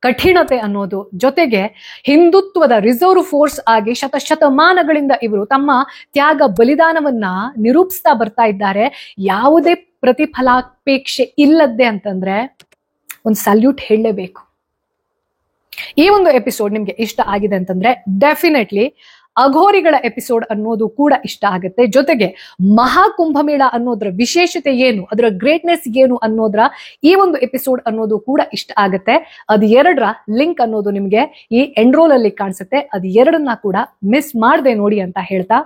ಕಠಿಣತೆ ಅನ್ನೋದು, ಜೊತೆಗೆ ಹಿಂದುತ್ವದ ರಿಸರ್ವ್ ಫೋರ್ಸ್ ಆಗಿ ಶತಮಾನಗಳಿಂದ ಇವರು ತಮ್ಮ ತ್ಯಾಗ ಬಲಿದಾನವನ್ನ ನಿರೂಪಿಸ್ತಾ ಬರ್ತಾ ಇದ್ದಾರೆ, ಯಾವುದೇ ಪ್ರತಿಫಲಾಪೇಕ್ಷೆ ಇಲ್ಲದ್ದೆ ಅಂತಂದ್ರೆ ಒಂದು ಸಲ್ಯೂಟ್ ಹೇಳಲೇಬೇಕು. ಈ ಒಂದು ಎಪಿಸೋಡ್ ನಿಮ್ಗೆ ಇಷ್ಟ ಆಗಿದೆ ಅಂತಂದ್ರೆ ಡೆಫಿನೆಟ್ಲಿ ಅಘೋರಿಗಳ ಎಪಿಸೋಡ್ ಅನ್ನೋದು ಕೂಡ ಇಷ್ಟ ಆಗುತ್ತೆ. ಜೊತೆಗೆ ಮಹಾಕುಂಭಮೇಳ ಅನ್ನೋದ್ರ ವಿಶೇಷತೆ ಏನು, ಅದರ ಗ್ರೇಟ್ನೆಸ್ ಏನು ಅನ್ನೋದ್ರ ಈ ಒಂದು ಎಪಿಸೋಡ್ ಅನ್ನೋದು ಕೂಡ ಇಷ್ಟ ಆಗುತ್ತೆ. ಅದು ಎರಡರ ಲಿಂಕ್ ಅನ್ನೋದು ನಿಮ್ಗೆ ಈ ಎನ್ರೋಲ್ ಅಲ್ಲಿ ಕಾಣಿಸುತ್ತೆ. ಅದು ಎರಡನ್ನ ಕೂಡ ಮಿಸ್ ಮಾಡದೆ ನೋಡಿ ಅಂತ ಹೇಳ್ತಾ,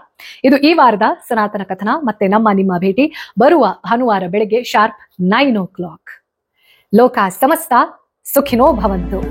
ಇದು ಈ ವಾರದ ಸನಾತನ ಕಥನ. ಮತ್ತೆ ನಿಮ್ಮ ಭೇಟಿ ಬರುವ ಭಾನುವಾರ ಬೆಳಗ್ಗೆ ಶಾರ್ಪ್ 9 o'clock. ಲೋಕ ಸಮಸ್ತ ಸುಖಿನೋ ಭವಂತು.